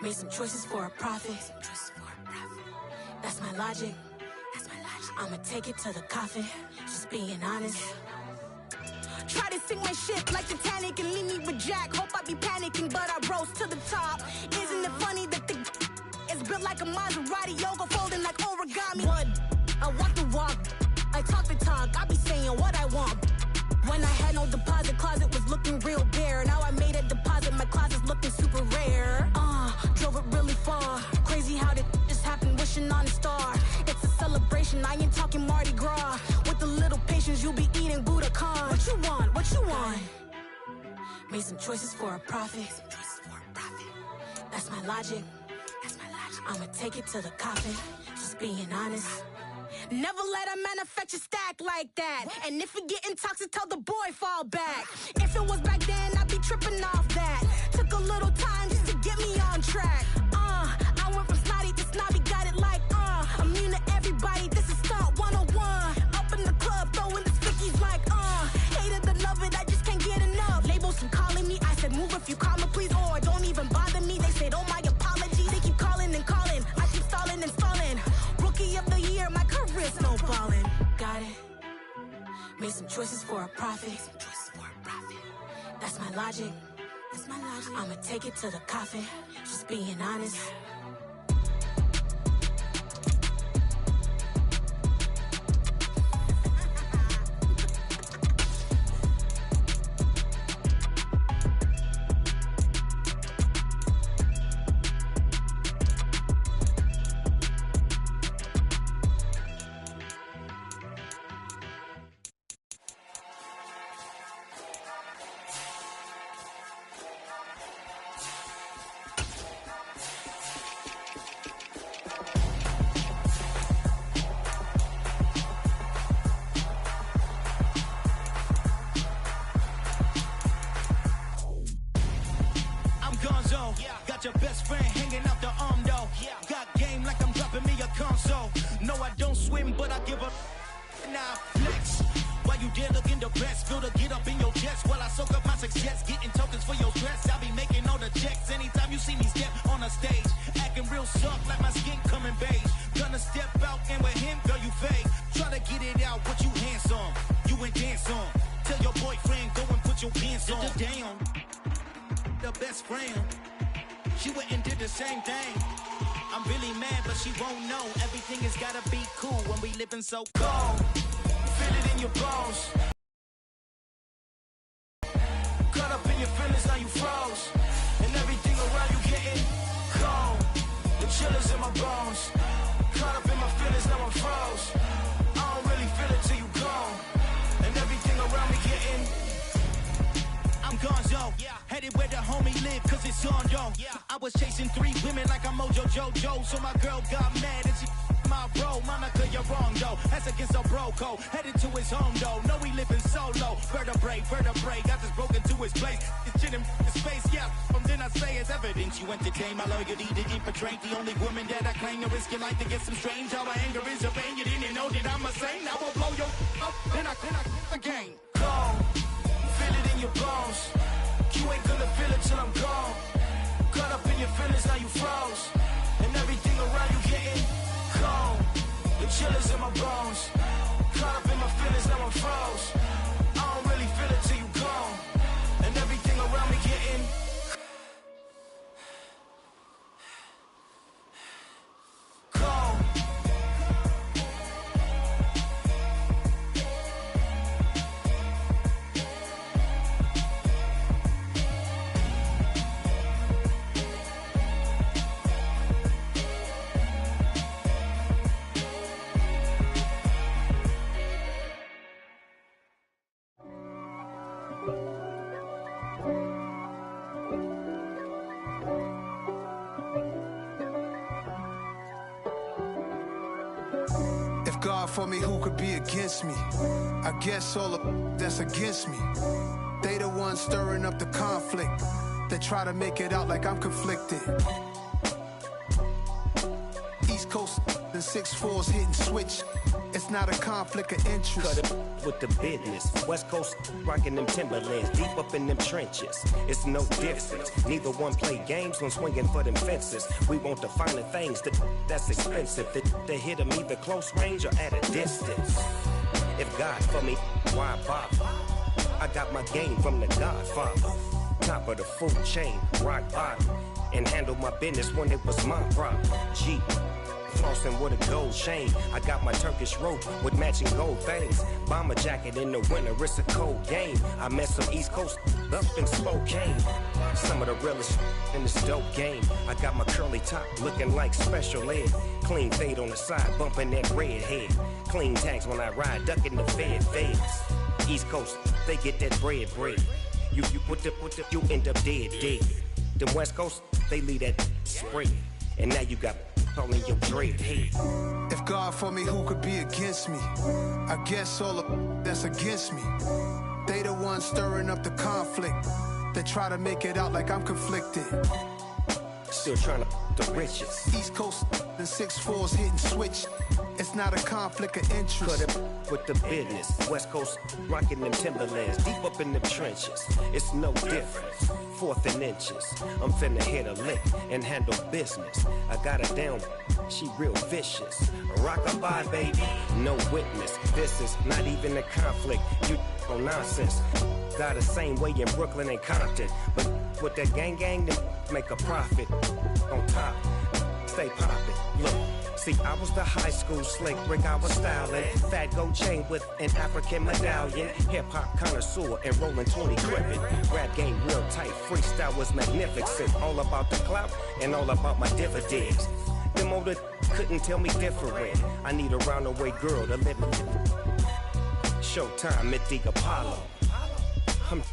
Made some choices for a profit. That's my logic. I'ma take it to the coffin. Just being honest. Try to sink my ship like Titanic and leave me with Jack. Hope I be panicking, but I rose to the top. Isn't it funny that the is built like a Maserati, yoga folding like origami? What? I walk the walk, I talk the talk. I be saying what I want. When I had no deposit, closet was looking real bare. Now I made a deposit, my closet's looking super rare. ain't talking Mardi Gras. With a little patience, you'll be eating Budokan. What you want? What you want? Made some choices for a profit. That's my logic. I'ma take it to the coffin. Just being honest. Never let a manufacture stack like that. And if it getting toxic, tell the boy fall back. If it was back then, I'd be tripping off that. Took a little time just to get me on track. I went from snotty to snobby, got it like immune to everybody, this is stunt 101. Up in the club, throwing the stickies like hated to love it, I just can't get enough. Labels from calling me, I said move if you call me please, or don't even bother me. They said oh my apologies, they keep calling and calling, I keep stalling and stalling. Rookie of the year, my career snowballing. Got it. Made some choices for a profit. That's my logic. I'ma take it to the coffin. Just being honest. Got your best friend hanging out the arm though. Got game like I'm dropping me a console. No, I don't swim, but I give a now flex. While you there looking depressed, feel the get up in your chest while I soak up my success, getting tokens for your stress. I be making all the checks anytime you see me step on a stage, acting real soft like my skin coming beige. Gonna step out and with him, girl, you fake. Try to get it out, but you handsome, you ain't dance on. Tell your boyfriend go and put your pants on. Damn, the best friend. She went and did the same thing. I'm really mad, but she won't know. Everything has gotta be cool when we living so cold. Feel it in your bones. Caught up in your feelings, now you froze. And everything around you getting cold. The chillers in my bones. Caught up in my feelings, now I'm froze. I don't really feel it till you gone. And everything around me getting I'm gonzo, headed where the homie live, cause it's on, yo. I was chasing 3 women like I'm Mojo Jojo, so my girl got mad and she my bro. Monica, you're wrong, though. That's against a bro code. Headed to his home, though. No, we living solo. Vertebrae, got this broken to his place. It's shit in his face, yeah. From then I say it's evidence you entertain my loyalty to infiltrate. The only woman that I claim to risk your life to get some strange. All my anger is a pain. You didn't know that I'm a saint. I will blow your up, then I again. Cold. Feel it in your bones. You ain't gonna feel it till I'm gone. Caught up in your feelings, now you froze. And everything around you getting cold. The chillers in my bones. Caught up in my feelings, now I'm froze. I don't really feel it till you gone. And everything around me getting cold. God for me, who could be against me? I guess all of that's against me. They the ones stirring up the conflict. They try to make it out like I'm conflicted. East Coast and 6'4's hitting switch. It's not a conflict of interest. Cut it with the business. West Coast rocking them Timberlands, deep up in them trenches. It's no difference. Neither one play games when swinging for them fences. We want the finer things that's expensive. They hit them either close range or at a distance. If God for me, why bother? I got my game from the Godfather. Top of the food chain, rock bottom. And handle my business when it was my problem. G. flossing with a gold chain. I got my Turkish rope with matching gold things. Bomber jacket in the winter, it's a cold game. I met some East Coast up in Spokane. Some of the realest in this dope game. I got my curly top looking like special ed. Clean fade on the side, bumping that red head. Clean tags when I ride, ducking the feds. East Coast, they get that bread. You you end up dead. Them West Coast, they leave that spray. And now you got all in your dread head. If God for me, who could be against me? I guess all of that's against me. They the ones stirring up the conflict. They try to make it out like I'm conflicted. Still trying to the riches. East Coast and 6'4's hitting switch. It's not a conflict of interest. Cut it with the business. West Coast rocking them Timberlands. Deep up in the trenches. It's no difference. 4th and inches. I'm finna hit a lick and handle business. I got her down. She real vicious. Rock-a-bye, baby. No witness. This is not even a conflict. You no nonsense. Got the same way in Brooklyn and Compton. But with that gang, then make a profit. On top, stay poppin'. Look, see, I was the high school slick Rick, I was styling. Fat gold chain with an African medallion. Hip-hop connoisseur and rolling 20 gripping. Rap game real tight, freestyle was magnificent. All about the clout and all about my dividends. Them older couldn't tell me different. I need a roundaway girl to live in. Showtime at the Apollo. I'm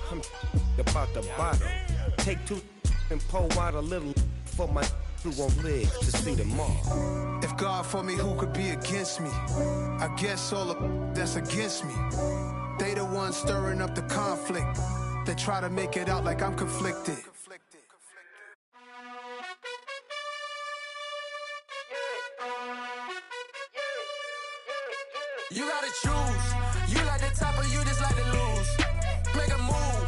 about the bottle. Take 2 and pour out a little for my who won't live to see tomorrow. If God for me, who could be against me? I guess all of that's against me. They the ones stirring up the conflict. They try to make it out like I'm conflicted. You gotta choose. You like the top or you just like to lose. Make a move.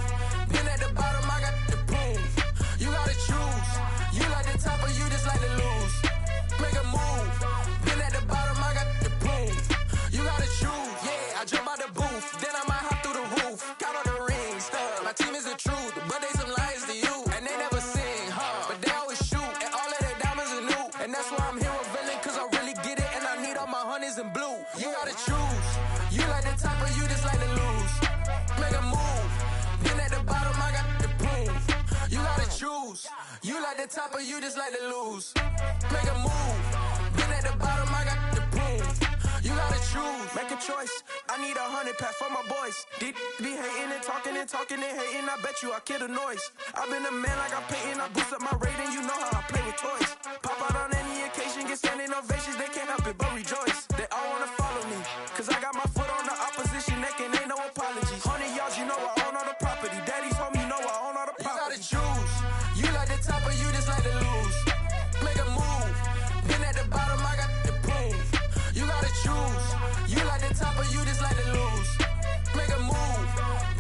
Been at the bottom, I got the proof. You gotta choose. You like the top or you just like to lose. Make a move. Been at the bottom, I got the proof. You gotta choose. Yeah, I jump out the booth. Then I might hop through the roof. Count all the rings. My team is the truth, but they some liars to you. And they never sing, but they always shoot. And all of their diamonds are new. And that's why I'm here revealing, cause I really get it. And I need all my honeys in blue. You gotta choose. You like the top or you just like to lose. Make a move. Been at the bottom, I got the proof. You gotta choose. You like the top or you just like to lose. Make a move. Been at the bottom, I got the proof. You gotta choose. Make a choice. I need 100 pack for my boys. Deep be hating and talking and hating. I bet you I kill the noise. I've been a man like I'm Peyton. I boost up my rating. You know how I play with toys. Pop out on any occasion, get standing ovations. They can't help it but rejoice. They all wanna follow me, cause I got my foot on the opposition neck and ain't no apologies. 100 yards, you know I own all the property. Daddy's home, you know I own all the property. You gotta choose. You like the top or you just like to lose. Make a move. Been at the bottom, I got the proof. You gotta choose. You like the top or you just like to lose. Make a move.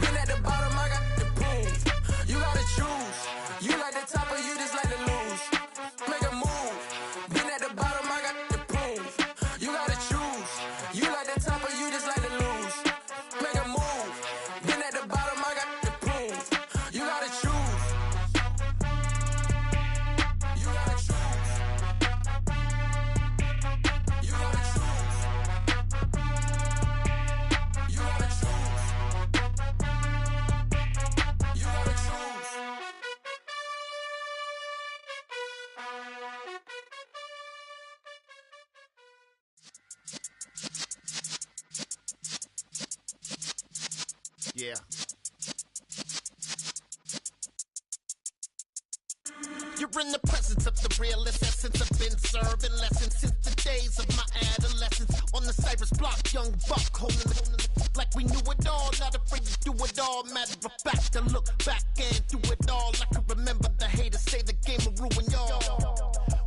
Been at the bottom, I got the proof. You gotta choose. You like the top or you just like to lose. Make a move. Been at the bottom, I got the proof. You gotta choose. You like the top or you just like to lose. Make a move. Been at the bottom, I got the proof. You gotta choose. You gotta choose. You gotta choose. You gotta choose. You gotta choose. Yeah. You're in the presence of the realest essence. I've been serving lessons since the days of my adolescence. On the Cypress block, young buck holding the like we knew it all. Not afraid to do it all. Matter of fact, to look back and do it all. I can remember the haters say the game will ruin y'all.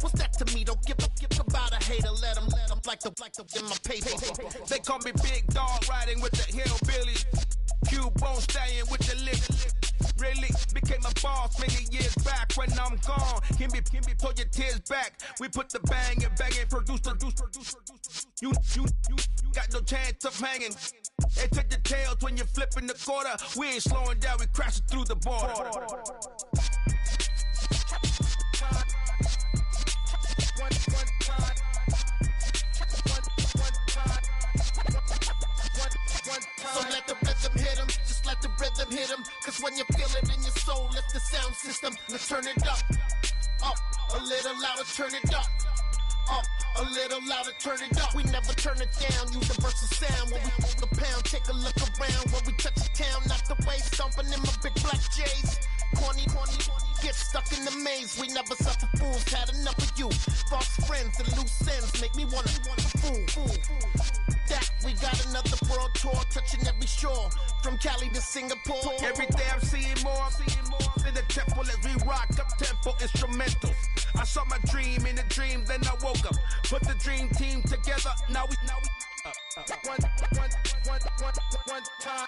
What's that to me? Don't give about a hater. Let them like the in my paper. They call me Big Dog, riding with the hillbillies. Q-Bone staying with the lift. Really became a boss many years back. When I'm gone, can be pull your tears back. We put the bang and produce. You got no chance of hanging. They take the tails when you're flipping the quarter. We ain't slowing down, we crashing through the border. So let the rhythm hit him, just let the rhythm hit him. Cause when you feel it in your soul, lift the sound system. Let's turn it up, a little louder, turn it up. A little louder, turn it up. We never turn it down. Universal sound when we move the pound. Take a look around when we touch the town. Not the way stomping in my big black J's. Corny, get stuck in the maze. We never suffer fools. Had enough of you. False friends and loose ends make me wanna fool. That we got another world tour, touching every shore, from Cali to Singapore. Every day I'm seeing more in the temple as we rock up tempo instrumentals. I saw my dream in a dream, then I woke up. Put the dream team together. Now we one time.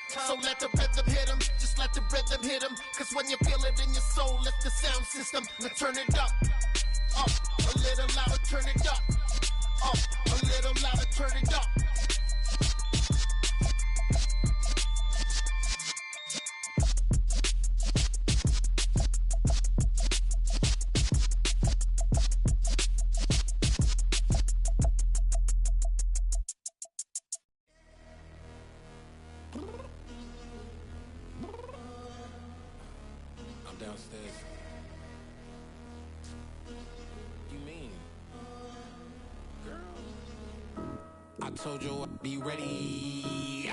So let the rhythm hit him, just let the rhythm hit him. Cause when you feel it in your soul, lift the sound system. Let's turn it up, a little louder, turn it up, a little louder, turn it up. Downstairs. You mean? Girl, I told you I'd be ready.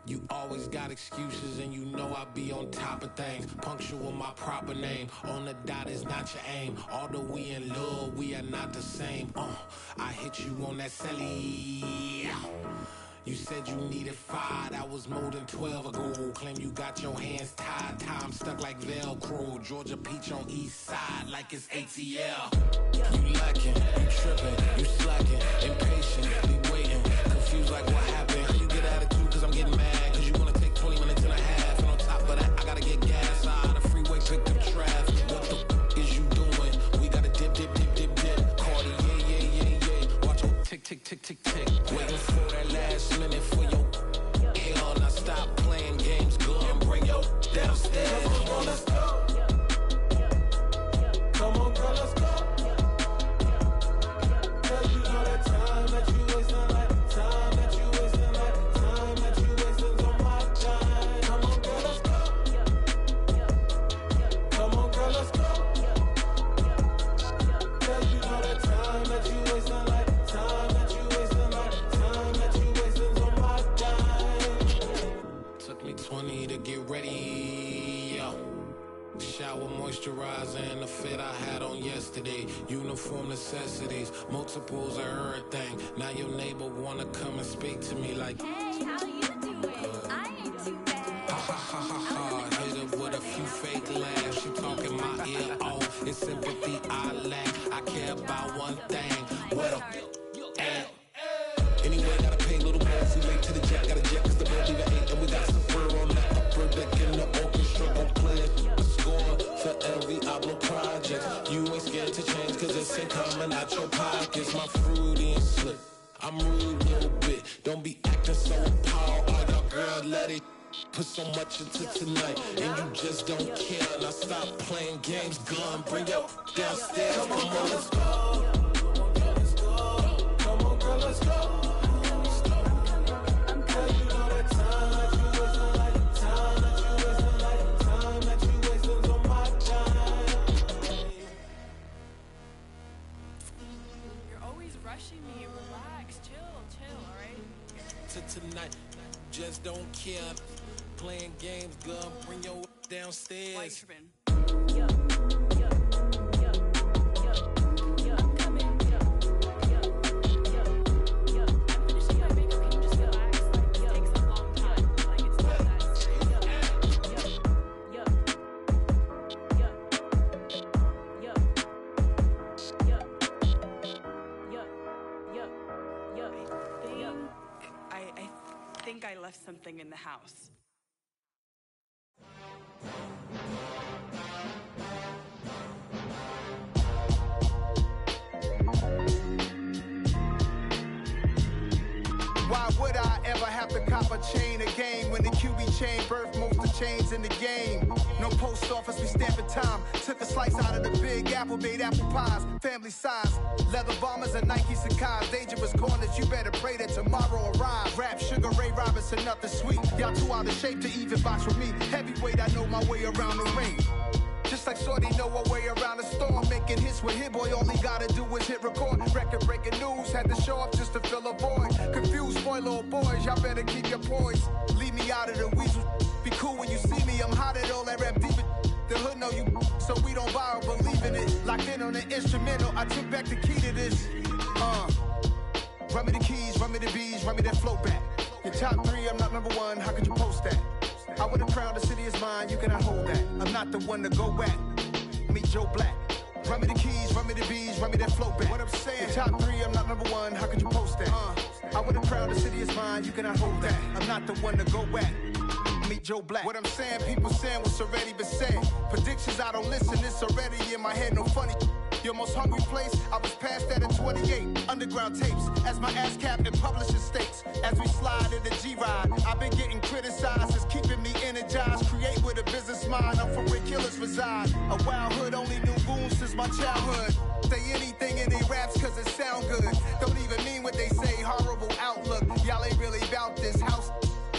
You always got excuses and you know I be on top of things. Punctual my proper name. On the dot is not your aim. Although we in love, we are not the same. I hit you on that celly. You said you needed 5, that was more than 12 ago. Claim you got your hands tied, time stuck like Velcro. Georgia Peach on east side like it's ATL. You lacking, you tripping, you slacking, impatient, be waiting, confused like what happened. How you get attitude cause I'm getting mad, cause you wanna take 20 minutes and a half. And on top of that, I gotta get gas out of the freeway, pick up traffic. What the is you doing? We gotta dip. Cardi, yeah. Watch your tick. Waiting for that last minute for your hell. Now stop playing games, go and bring your downstairs. Come on, girl, let's go. Come on, girl, let's go. Girl, you know that time that you wasting, like time that you wasting, like time that you wasting on my time. Come on, girl, let's go. Come on, girl, let's go. Girl, you know that time that you wasting, like time that you wasting, like time that you wasting on my time. Took me 20 to get ready, yo. Shower, moisturizer, and the fit I had on yesterday. Uniform necessities, multiples of everything. Now your neighbor wanna come and speak to me like, hey, how you doing? I ain't too bad. Ha. Hit her with a few fake laughs. She talking my ear off. It's sympathy I lack. I care about one thing. What up? Anyway, gotta pay a little more if we late to the jet. Gotta jet cause the boat leave at 8. And we got some fur on the upper deck in the orchestra. Gon' play a score for every album project. You ain't scared to change cause it's ain't coming out your pockets. My fruity and slip. I'm rude a little bit. Don't be acting so appalled. All y'all girl, let it put so much into tonight. And you just don't care. Now stop playing games. Gun, bring your downstairs. Come on, let's go. Come on, girl, let's go. Rushing me, relax, chill, alright? Tonight, just don't care. Playing games, girl, bring your downstairs. White tripping. I left something in the house. Why would I ever have to cop a chain again when the QB chain birthed most of the chains in the game? No post office, we stamping time. Took a slice out of the big apple, made apple pies, family size. Leather bombers and Nike Sacai's, dangerous corners. You better pray that tomorrow Ray Robinson, nothing sweet. Y'all too out of shape to even box with me. Heavyweight, I know my way around the ring. Just like Shorty know her way around the store. Making hits with Hit Boy, all he gotta do is hit record. Record breaking news, had to show up just to fill a void. Confused, spoiled little boys, y'all better keep your poise. Leave me out of the weasel. Be cool when you see me, I'm hot at all that rap deep. The hood know you, so we don't borrow, believe in it. Locked in on the instrumental, I took back the key to this. Run me the keys, run me the bees, run me that flow back. Your top 3, I'm not number 1, how could you post that? I would have crowned the city is mine, you cannot hold that. I'm not the one to go back. Meet Joe Black. Run me the keys, run me the bees, run me that flow back. What I'm saying, your top 3, I'm not number 1, how could you post that? I would have crowned the city is mine, you cannot hold that. I'm not the one to go back. Meet Joe Black. What I'm saying, people saying what's already been said. Predictions, I don't listen, it's already in my head, no funny. Your most hungry place, I was past that in 28. Underground tapes, as my ass cap in publishing states. As we slide in the G-Ride, I've been getting criticized, it's keeping me energized. Create with a business mind, I'm from where killers reside. A wild hood, only knew goons since my childhood. Say anything in they raps cause it sound good. Don't even mean what they say, horrible outlook. Y'all ain't really about this house.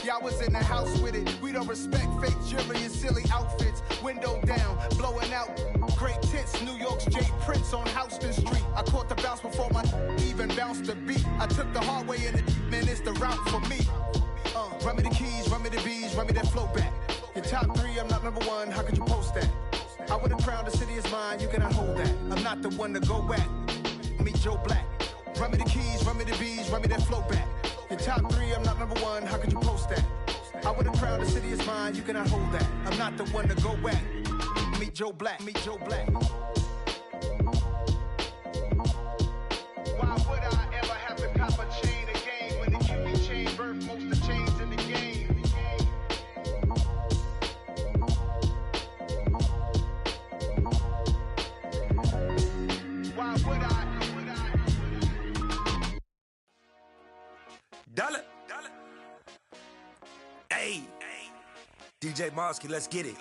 Y'all was in the house with it. We don't respect fake jewelry and silly outfits. Window down, blowing out great tits. New York's J. Prince on Houston Street. I caught the bounce before my even bounced the beat. I took the hard way in it, man, it's the route for me. Run me the keys, run me the bees, run me that flow back. Your top 3, I'm not number 1, how could you post that? I would have crowned the city is mine, you cannot hold that. I'm not the one to go back. Meet Joe Black. Run me the keys, run me the bees, run me that flow back. Your top 3, I'm not number 1, how could you post that? I would have crowned the city is mine, you cannot hold that. I'm not the one to go back. Meet Joe Black, meet Joe Black. Why would I ever have to cop a chain again when the QB chain birthed most of the chains in the game? Why would I? Dollar. Hey, DJ Mosky, let's get it.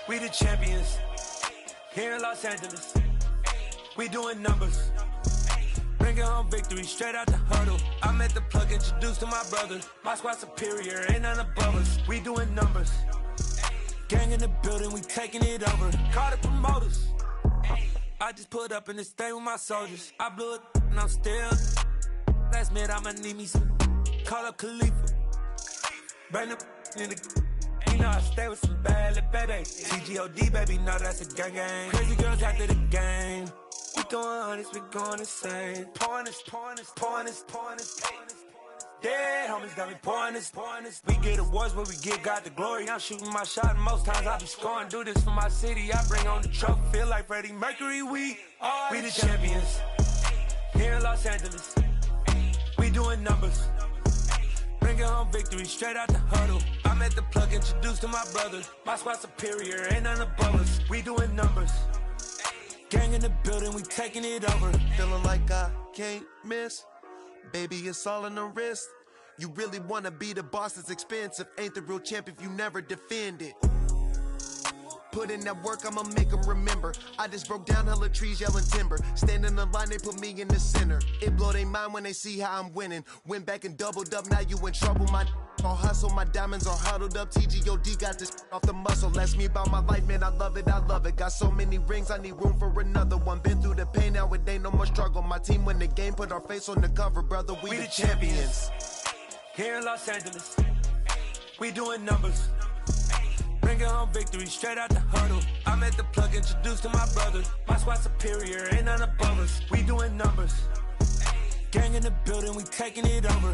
We the champions here in Los Angeles. We doing numbers, bringing home victory straight out the huddle. I'm at the plug, introduced to my brother. My squad superior, ain't none above us. We doing numbers, gang in the building, we taking it over. Call the promoters. I just put up in this thing with my soldiers. I blew it and I'm still. Last minute I'ma need me some. Call up Khalifa. Burn up in the. You know I stay with some bad little baby. TGOD baby, no that's a gang gang. Crazy girls after the game. We going honest, we going insane. Pouring this. Dead homies got me pouring this. We get awards, but we give God the glory. I'm shooting my shot, and most times I be scoring. Do this for my city, I bring on the trophy. Feel like Freddie Mercury, we the champions here in Los Angeles. We doing numbers, bringing home victory straight out the huddle. I'm at the plug, introduced to my brother. My squad superior, ain't none above us. We doing numbers, gang in the building, we taking it over. Feeling like I can't miss. Baby, it's all in the wrist. You really wanna be the boss, it's expensive. Ain't the real champ if you never defend it. Put in that work, I'ma make them remember. I just broke down hella trees, yelling timber. Stand in the line, they put me in the center. It blow they mind when they see how I'm winning. Went back and doubled up, now you in trouble. My all hustle, my diamonds are huddled up. TGOD got this off the muscle. Ask me about my life, man, I love it. Got so many rings, I need room for another one. Been through the pain, now it ain't no more struggle. My team win the game, put our face on the cover, brother. We the champions here in Los Angeles. We doing numbers, bringing home victory straight out the huddle. I'm at the plug, introduced to my brother. My squad superior, ain't none above us. We doing numbers, gang in the building, we taking it over.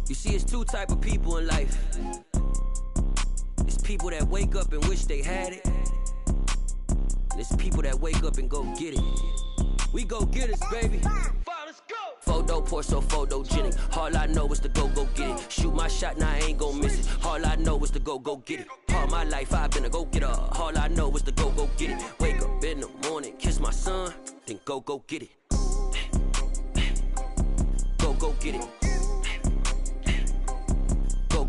You see, it's two type of people in life. people that wake up and wish they had it. And it's people that wake up and go get it. We go get it, baby. Photo pour so photogenic. All I know is to go get it. Shoot my shot, now I ain't gon' miss it. All I know is to go get it. All my life I've been a go-getter. All I know is to go get it. Wake up in the morning, kiss my son, then go get it. Go get it.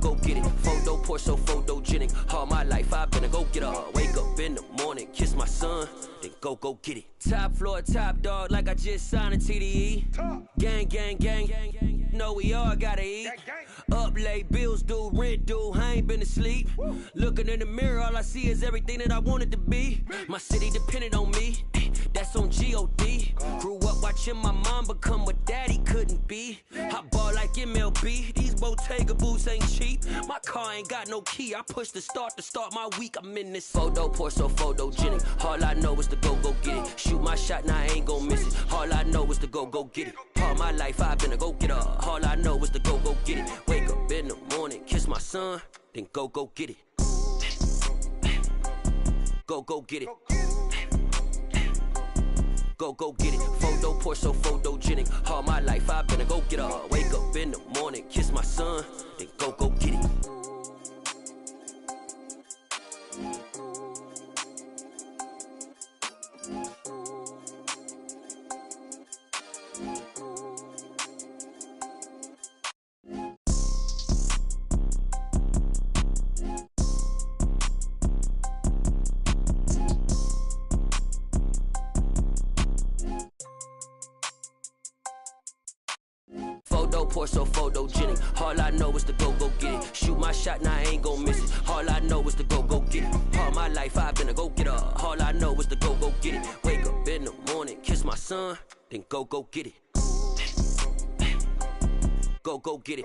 Go get it. Photo pour so photogenic. All my life I've been a go-getter. Wake up in the morning, kiss my son, then go get it. Top floor, top dog, like I just signed a TDE. Gang. Know we all gotta eat. Up late, bills due, rent due, I ain't been asleep. Looking in the mirror, all I see is everything that I wanted to be. My city depended on me, that's on G.O.D. Grew up watching my mom become what daddy couldn't be. I ball like MLB, these Bottega boots ain't cheap. My car ain't got no key, I push the start to start my week. I'm in this photo pour so photogenic. All I know is to go get it. Shoot my shot, now I ain't gon' miss it. All I know is to go get it. All my life I've been a go-getter. All I know is to go get it. Wake up in the morning, kiss my son, then go get it. Go get it. Go get it. Photo pour so photogenic. All my life I've been a go-getter. Wake up in the morning, kiss my son, then go get it. Photo pour so photogenic. All I know is to go get it. Shoot my shot, now I ain't gon' miss it. All I know is to go get it. All my life I've been a go-getter. All I know is to go get it. Wake up in the morning, kiss my son, then go get it. Go get it.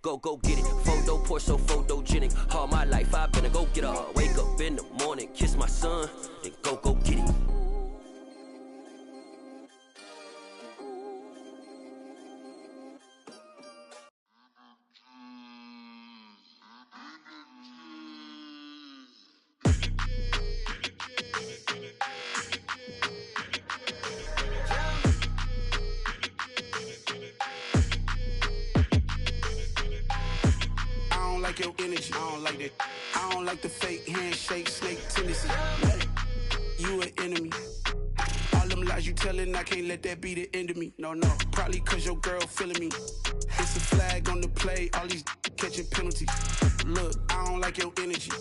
Go get it. Photo pour so photogenic. All my life I've been a go-getter. Wake up in the morning, kiss my son, then go get it. Your energy, I don't like that. I don't like the fake handshake, snake tendency. You an enemy. All them lies you telling, I can't let that be the end of me. No, probably cause your girl feeling me. It's a flag on the play, all these catching penalties. Look, I don't like your energy.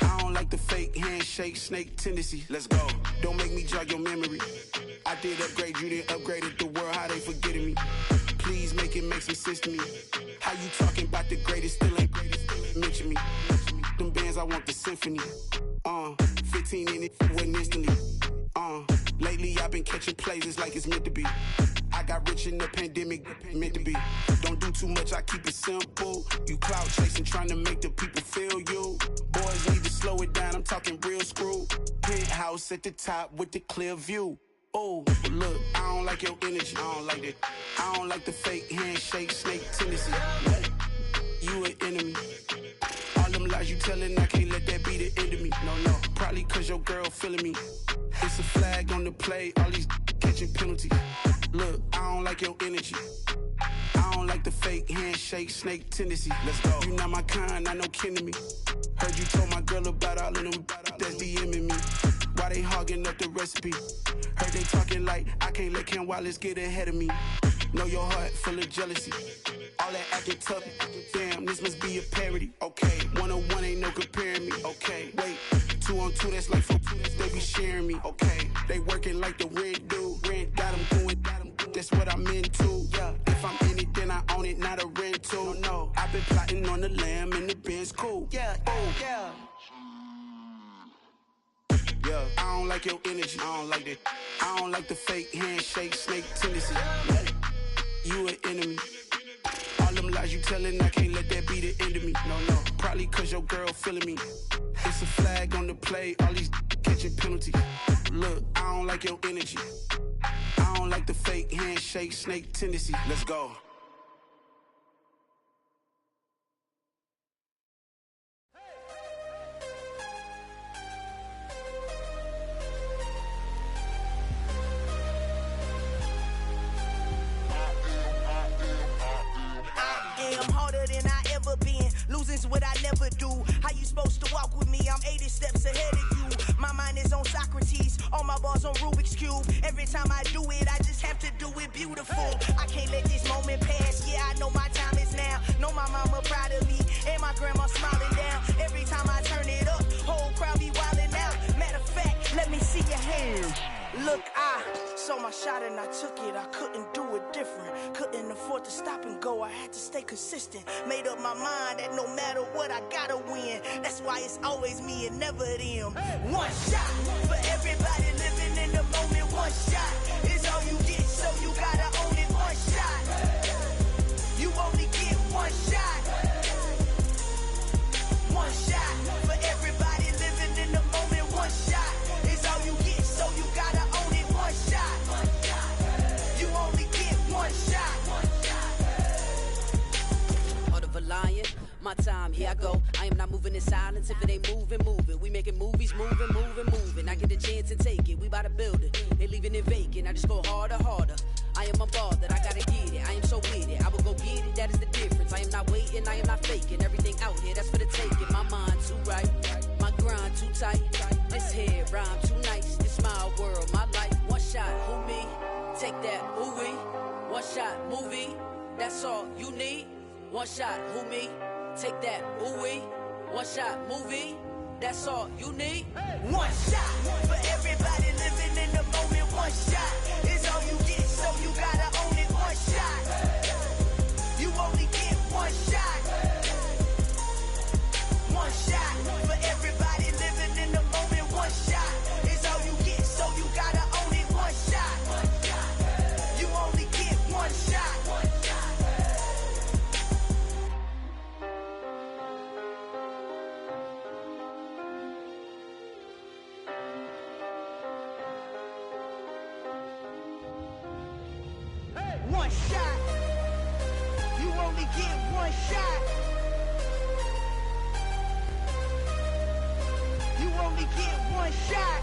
I don't like the fake handshake, snake tendency. Let's go. Don't make me jog your memory. I did upgrade, you didn't upgrade it. The world, how they forgetting me. Please make it make some sense to me. How you talking about the greatest, still ain't greatest, mention me. Them bands, I want the symphony. 15 in it, wasn't instantly. Lately I've been catching plays, it's like it's meant to be. I got rich in the pandemic, meant to be. Don't do too much, I keep it simple. You clout chasing, trying to make the people feel you. Boys need to slow it down, I'm talking real screw. Penthouse at the top with the clear view. Oh, look, I don't like your energy, I don't like that. I don't like the fake handshake, snake tendency. You an enemy. All them lies you telling, I can't let that be the end of me. No, probably cause your girl feeling me. It's a flag on the play, all these catching penalties. Look, I don't like your energy. I don't like the fake handshake, snake tendency. Let's go. You not my kind, I know kin to me. Heard you told my girl about all of them that's DMing me. Why they hogging up the recipe? Heard they talking like I can't let Ken Wallace get ahead of me. Know your heart full of jealousy. All that acting tough, damn, this must be a parody. Okay, 101 ain't no comparing me. Okay, wait, 2 on 2, that's like 4, they be sharing me. Okay, they working like the rent do. Rent got them going, that's what I'm into. Yeah, if I'm in it, then I own it, not a rental. No, I've been plotting on the lamb and the Benz cool. Yeah, yeah. Yeah, I don't like your energy, I don't like that. I don't like the fake handshake, snake tendency. You an enemy. All them lies you telling, I can't let that be the end of me. No, probably cause your girl feeling me. It's a flag on the play, all these catching penalties. Look, I don't like your energy. I don't like the fake handshake, snake tendency. Let's go. is what I never do. How you supposed to walk with me? I'm 80 steps ahead of you. My mind is on Socrates, all my bars on Rubik's Cube. Every time I do it, I just have to do it beautiful. I can't let this moment pass. Yeah, I know my time is now. Know my mama proud of me, and my grandma smiling down. Every time I turn it up, whole crowd be wildin' out. Matter of fact, let me see your hands. Look, I saw my shot and I took it. I couldn't do it different. Couldn't afford to stop and go. I had to stay consistent. Made up my mind that no matter what, I gotta win. That's why it's always me and never them. One shot for everybody living in the moment. One shot is all you get, so you gotta own it. One shot. You only get one shot. One shot for everybody living in the moment. One shot is all you get, so you gotta own it. One shot. You only get one shot. Heart of a lion, my time, here I go. I am not moving in silence. If it ain't moving, move it. We making movies, moving, moving, moving. I get a chance to take it. We bout to build it. They leaving it vacant. I just go harder, harder. I am a ball that I gotta get it. I am so with it. I will go get it. That is the difference. I am not waiting. I am not faking. Everything out here, that's for the taking. My mind too right. My grind too tight. This head rhyme too nice. This my world, my life. One shot, who me? Take that, who we? One shot, movie. That's all you need. One shot, who me? Take that, who we? One shot, movie. That's all you need. One shot for everybody living in the moment. One shot is all you get, so you gotta own it. One shot. You only get one shot. One shot for everybody living in the moment. One shot is all you get, so you gotta own it. One shot. You only get one shot. One shot. You only get one shot. You only get one shot.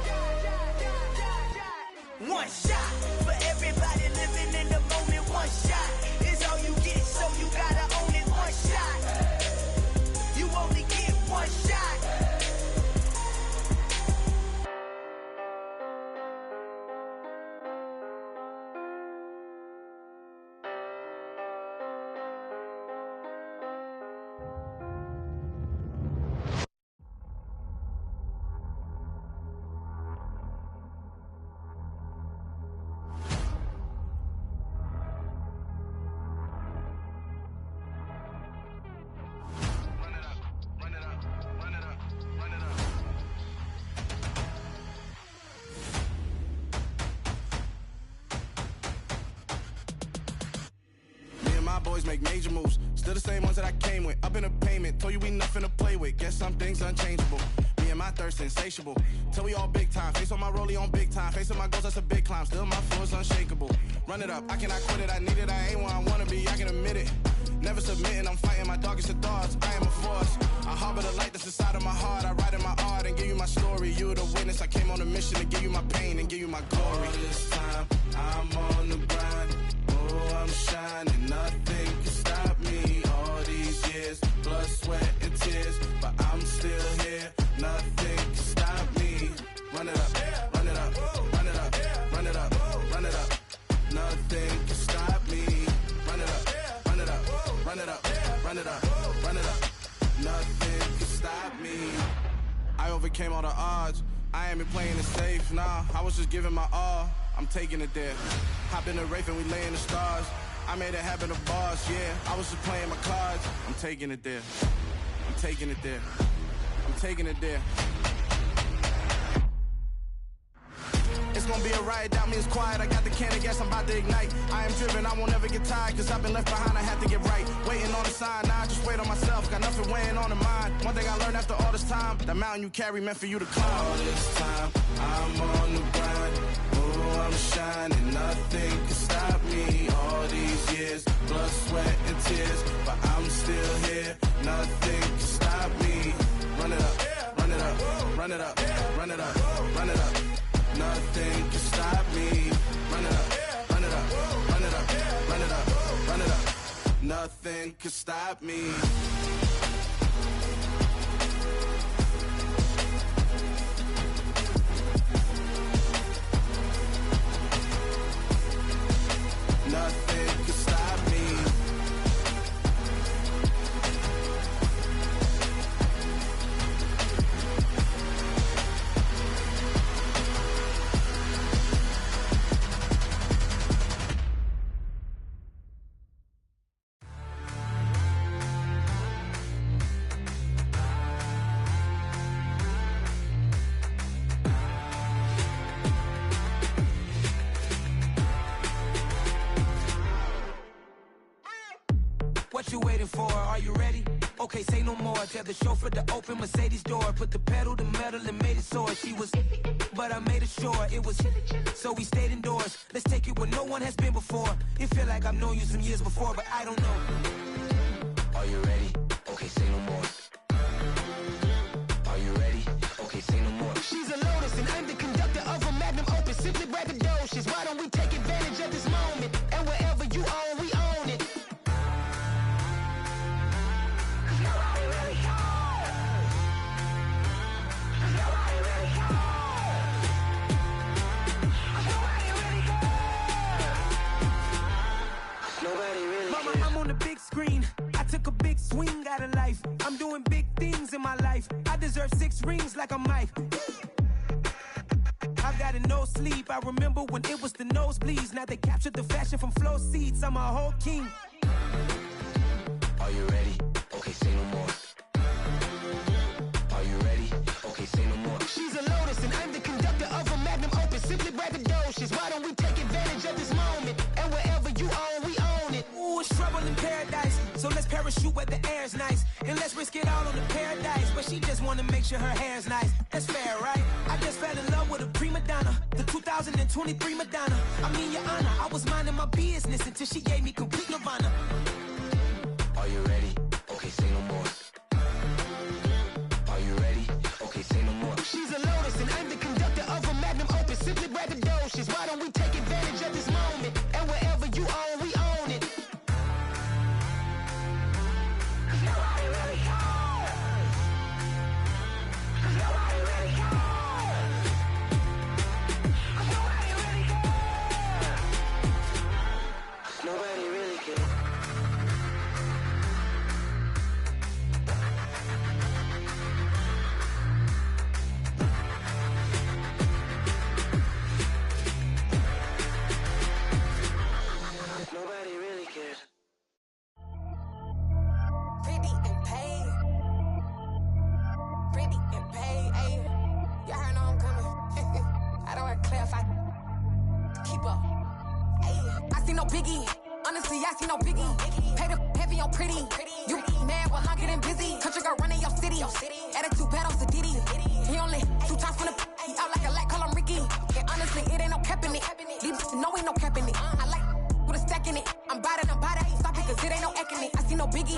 One shot for everybody living in the moment. One shot is all you get, so you gotta own it. One shot. You only get one shot. Boys make major moves, still the same ones that I came with. Up in a payment, told you we nothing to play with. Guess some things unchangeable. Me and my thirst insatiable. Till we all big time. Face on my rollie on big time. Facing my goals, that's a big climb. Still my flow is unshakable. Run it up, I cannot quit it. I need it, I ain't where I wanna be. I can admit it. Never submitting, I'm fighting my darkest of thoughts. I am a force. I harbor the light that's inside of my heart. I write in my art and give you my story. You the witness. I came on a mission to give you my pain and give you my glory. All this time, I'm on the grind. Oh, I'm shining. Nothing can stop me. All these years, blood, sweat, and tears. But I'm still here. Nothing can stop me. Run it up, run it up, run it up, run it up, run it up. Nothing can stop me. Run it up, run it up, run it up, run it up, run it up. Nothing can stop me. I overcame all the odds. I ain't been playing it safe, nah. I was just giving my all. I'm taking it there. Hop in the Wraith and we lay in the stars. I made it happen to boss, yeah. I was just playing my cards. I'm taking it there. I'm taking it there. I'm taking it there. It's gonna be a riot, doubt me it's quiet. I got the can of gas, I'm about to ignite. I am driven, I won't ever get tired, cause I've been left behind, I have to get right. Waiting on the sign, now I just wait on myself. Got nothing weighing on the mind. One thing I learned after all this time, that mountain you carry meant for you to climb. All this time, I'm on the grind. Oh, I'm shining, nothing can stop me. All these years, blood, sweat, and tears. But I'm still here, nothing can stop me. Run it up, run it up, run it up, run it up, run it up. Nothing can stop me. Run it up, run it up, run it up, run it up, run it up. Nothing can stop me. waiting for? Are you ready? Okay, say no more. Tell the chauffeur to open Mercedes door. Put the pedal to metal and made it soar. She was, but I made it sure it was. So we stayed indoors. Let's take it where no one has been before. It feel like I've known you some years before, but I don't know. Are you ready? Okay, say no more. Are you ready? Okay, say no more. She's a Lotus and I'm the conductor of a magnum opus. Simply braggadocious. Why don't we take advantage of this moment? And wherever you own, we own it. Mama, I'm on the big screen. I took a big swing out of life. I'm doing big things in my life. I deserve 6 rings like I'm Mike. I've got no sleep. I remember when it was the nosebleeds. Now they captured the fashion from flow seats. I'm a whole king. Are you ready? Okay, say no more. Are you ready? Okay, say no more. She's a Lotus and I'm the conductor of a magnum opus. Simply braggadocious. Why don't we take advantage of this moment? And wherever you own, we own it. Ooh, it's trouble in paradise. So let's parachute where the air's nice. And let's risk it all on the paradise. But she just wanna make sure her hair's nice. That's fair, right? I just fell in love with a prima donna. The 2023 Madonna. I mean, your honor, I was minding my business until she gave me complete nirvana. Are you ready? Okay, say no more. Are you ready? Okay, say no more. She's a Lotus and I'm the conductor of a magnum opus. Simply braggadocious. Why don't we take advantage of this moment? And wherever you own, we own it. Nobody really cares. Nobody really cares. Nobody really cares. Nobody really cares. Nobody really cares. Pretty and paid. Pretty and paid. Ayy. Y'all heard know I'm coming. I don't want to clarify. Keep up. Ayy. I see no biggie. Honestly, I see no biggie. Pay the heavy on pretty. You mad while I'm getting busy. Country girl running your city. Attitude bad on Diddy. He only 2 times from the he out like a light, call him Ricky. And honestly, it ain't no cap in it. These no ain't no cap in it. I like with a stack in it. I'm bad it. Stop it, cause it ain't no eck in it. I see no biggie.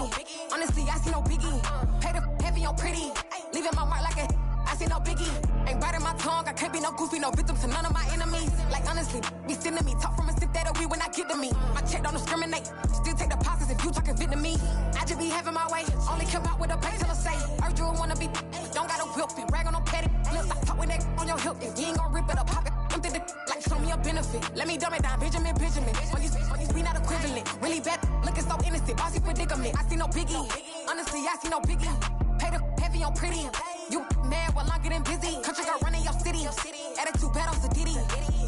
Honestly, I see no biggie. Pay the heavy on pretty. Leaving my mark like a I see no biggie. Ain't biting my tongue. I can't be no goofy, no victim to none of my enemies. Like honestly, be sending me talk from a sip that we when I get to me. My check don't discriminate. Still take deposits if you talking Vietnamese. I just be having my way. Only come out with a pay till I say. Heard you wanna be. Don't gotta whip it. Rag on no petty. Look, I talk with that on your hip. You ain't gon' rip it up. Pop it. Empty the like show me a benefit. Let me dumb it down. Benjamin. On these we not equivalent. Really bad. Looking so innocent. Bossy predicament. I see no biggie. Honestly, I see no biggie. Pay the heavy on pretty. You mad while I'm getting busy. Country girl running your city. Attitude bad on Diddy.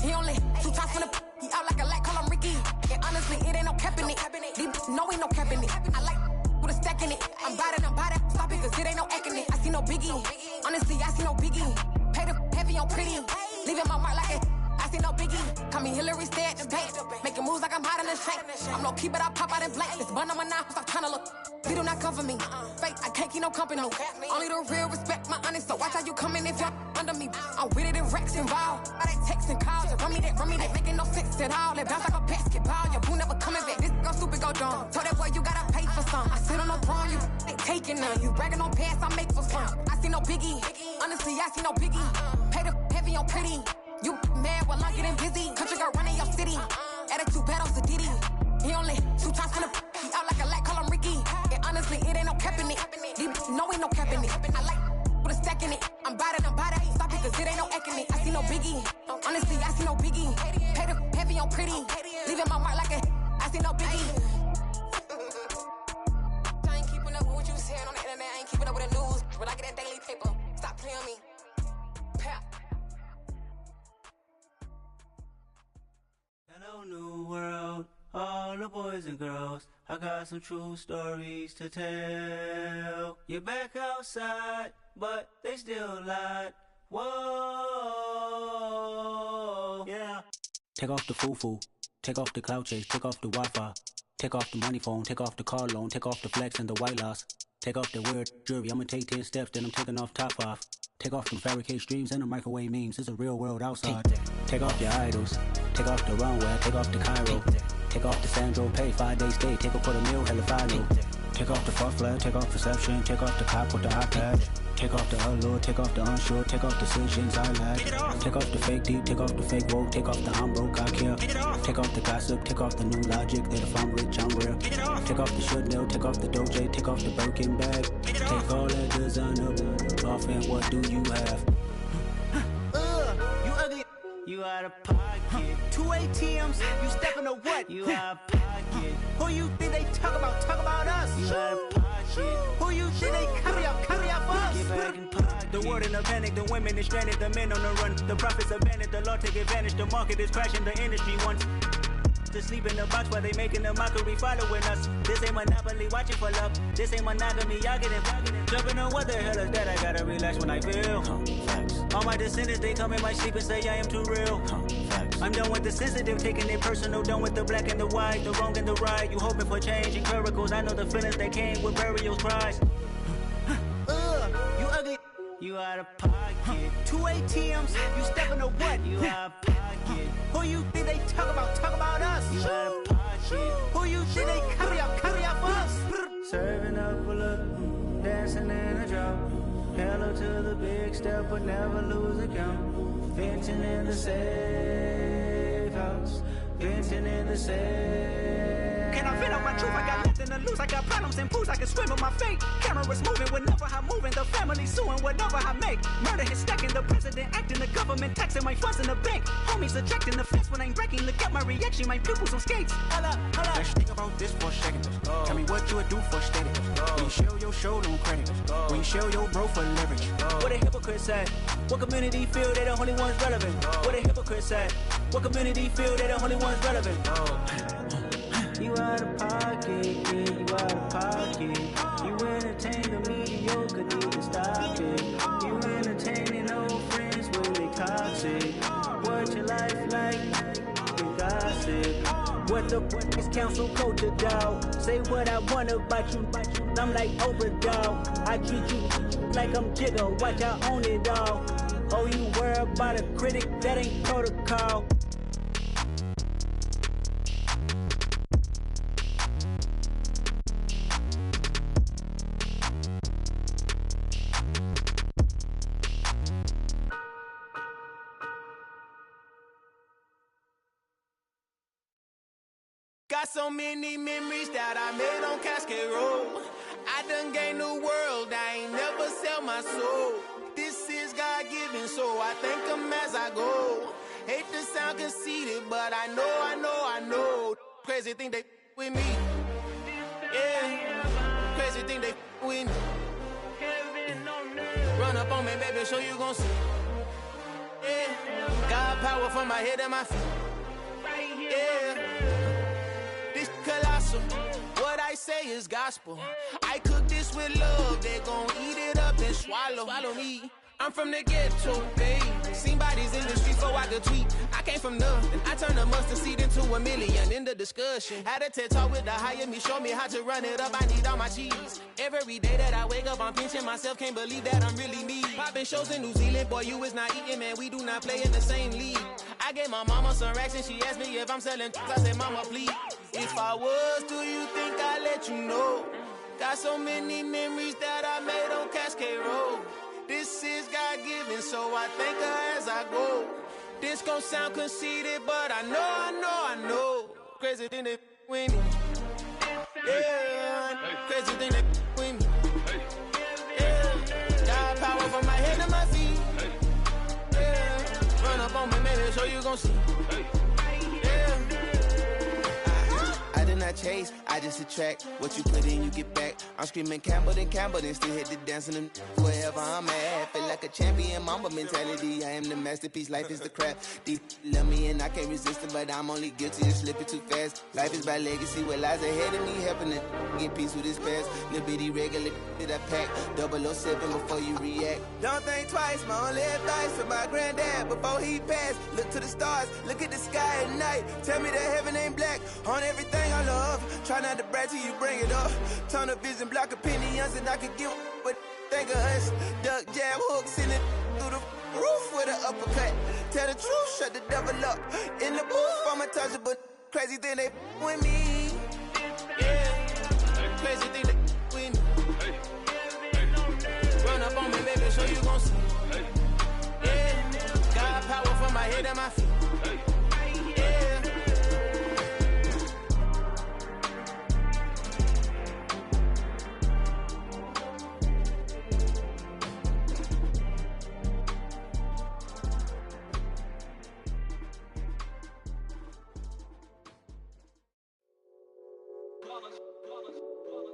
He only 2 times from the he out like a light, call him Ricky. And honestly, it ain't no cap in it. These no ain't no cap in it. I like with a stack in it. I'm bad it. Stop it, cause it ain't no eck in it. I see no biggie. Honestly, I see no biggie. Pay the heavy on pretty. Leaving my mark like it. I see no biggie. Call me Hillary, stay at the bank. Making moves like I'm hot in the shank. I'm no keep it, I pop out in blank. This bun on my knife, stop trying to look. They do not come for me. Fake, I can't keep no company. Only the real respect my honest. So watch how you coming if you're under me. I'm with it in Rex involved. I they text and calls. Run me that, making no sense at all. They bounce like a basketball. Your boo never coming back. This go stupid, go dumb. Told that boy you gotta pay for some. I sit on no throne, you ain't taking none. You bragging on past, I make for fun. I see no biggie. Honestly, I see no biggie. Pay the heavy on pretty. You mad while I'm getting busy. Country girl running your city. Attitude bad on Diddy. He only 2 times from the he out like a light, call him Ricky. And honestly, it ain't no cap in it. These no ain't no cap in it. I like with a stack in it. I'm bad it. Stop it, cause it ain't no eck in it. I see no biggie. Honestly, I see no biggie. Pay the heavy on pretty. Leaving my mark like a I see no biggie. I ain't keeping up with what you saying on the internet. I ain't keeping up with the news. But I get that daily paper. Stop playing me. Hello, new world, all the boys and girls. I got some true stories to tell. You're back outside, but they still lied. Whoa, yeah. Take off the foo-foo, take off the cloud chase, take off the Wi-Fi. Take off the money phone, take off the car loan, take off the flex and the white loss. Take off the weird jewelry, I'ma take 10 steps, then I'm taking off top off. Take off them fabricate streams and the microwave memes, it's a real world outside. Take off your idols, take off the runway, take off the Cairo. Take off the Sandro pay, 5 days stay, take a quarter meal, hella final. Take off the far flag, take off perception, take off the cop with the hot patch. Take off the allure, take off the unsure, take off decisions I lack. Take off the fake deep, take off the fake woke, take off the I'm broke, I care. Take off the gossip, take off the new logic that if I'm rich, I'm real. Take off the should know, take off the Doje, take off the Birkin bag. Take all that designer off and what do you have? You ugly. You out of pocket. 2 ATMs, you stepping to what? You out of pocket. Who you think they talk about? Talk about us. You out of pocket. Who you think they carry out for us? Get back in pocket. The world in a panic, the women is stranded, the men on the run. The profits abandoned, the law take advantage, the market is crashing, the industry wants to sleep in the box while they making a mockery following us. This ain't monopoly, watching for love. This ain't monogamy, y'all getting jumping on what the hell is that? I gotta relax when I feel. All my descendants, they come in my sleep and say I am too real. I'm done with the sensitive, taking it personal. Done with the black and the white, the wrong and the right. You hoping for change and miracles. I know the feelings that came with burials, cries. You ugly. You out of pocket. 2 ATMs, you stepping to what? You out of pocket. Who you think they talk about? Talk about us. You out of pocket. Who you think they carry out for us? Serving up a look, dancing in a drop. Hello to the big step, but never lose a count. Venting in the safe house. Venting in the safe. Can I vent out my truth? I got nothing to lose. I got problems and pools. I can swim in my fate. Cameras moving whenever I'm moving. The family suing whatever I make. Murder is stacking. The president acting. The government taxing my funds in the bank. Homies ejecting the fence when I'm breaking. Look at my reaction. My pupils on skates. Holla, holla. Let's think about this for a second. Tell me what you would do for steady. When you show your show, no credit. When you show your bro for leverage. What a hypocrite said. What community feel they the only ones relevant? What a hypocrite said. What community feel they the only ones relevant? You out of pocket, yeah, you out of pocket. You entertain the mediocre, need to stop it. You entertaining old friends when they toxic. What your life like? You gossip. What the is council culture, dog? Say what I want about you. I'm like Oprah, dog. I treat you like I'm Jigga. Watch I own it all. Oh, you worry about a critic? That ain't protocol. Got so many memories that I made on Cascade Road. I done gained the world, I ain't never sell my soul. This is God-given, so I thank him as I go. Hate to sound conceited, but I know. Crazy thing they with me. Yeah, crazy thing they with me. Run up on me, baby, show you gon' see. Yeah, God power from my head and my feet. Yeah. Colossal. What I say is gospel. I cook this with love. They gon' eat it up and swallow me. I'm from the ghetto, babe. Seen bodies in the streets so I could tweet. I came from nothing. I turned a mustard seed into a million. In the discussion, had a TED talk with the higher me. Show me how to run it up. I need all my cheese. Every day that I wake up, I'm pinching myself. Can't believe that I'm really me. Popping shows in New Zealand. Boy, you is not eating, man. We do not play in the same league. I gave my mama some racks and she asked me if I'm selling. I said, mama, please. If I was, do you think I'd let you know? Got so many memories that I made on Cascade Road. This is God-given, so I thank her as I go. This gon' sound conceited, but I know. Crazy thing they with me. Yeah, crazy thing they with me. Yeah, got power from my head to my feet. Yeah, run up on me, maybe so you gon' see. I did not chase, I just attract. What you put in, you get back. I'm screaming Campbell, then still hit the dancing and wherever I'm at. Feel like a champion, mamba mentality. I am the masterpiece, life is the craft. Deep love me and I can't resist it, but I'm only guilty of slipping too fast. Life is by legacy, what lies ahead of me, helping to get peace with his past. Little bitty regular that I pack, 007 before you react. Don't think twice, my only advice for my granddad before he passed. Look to the stars, look at the sky at night. Tell me that heaven ain't black on everything I love. Try not to brag till you bring it up. Tunnel vision, block opinions, and I can get what think of us. Duck, jab, hooks in it through the roof with an uppercut. Tell the truth, shut the devil up. In the booth, I'm untouchable. Crazy thing they with me. Yeah, crazy thing they with me. Run up on me, baby, so you gon' see. Yeah, got power from my head and my feet. Yeah.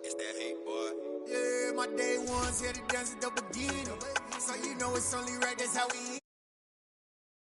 It's that hate, boy. Yeah, my day ones here to dance at the beginning. So you know it's only right, that's how we eat.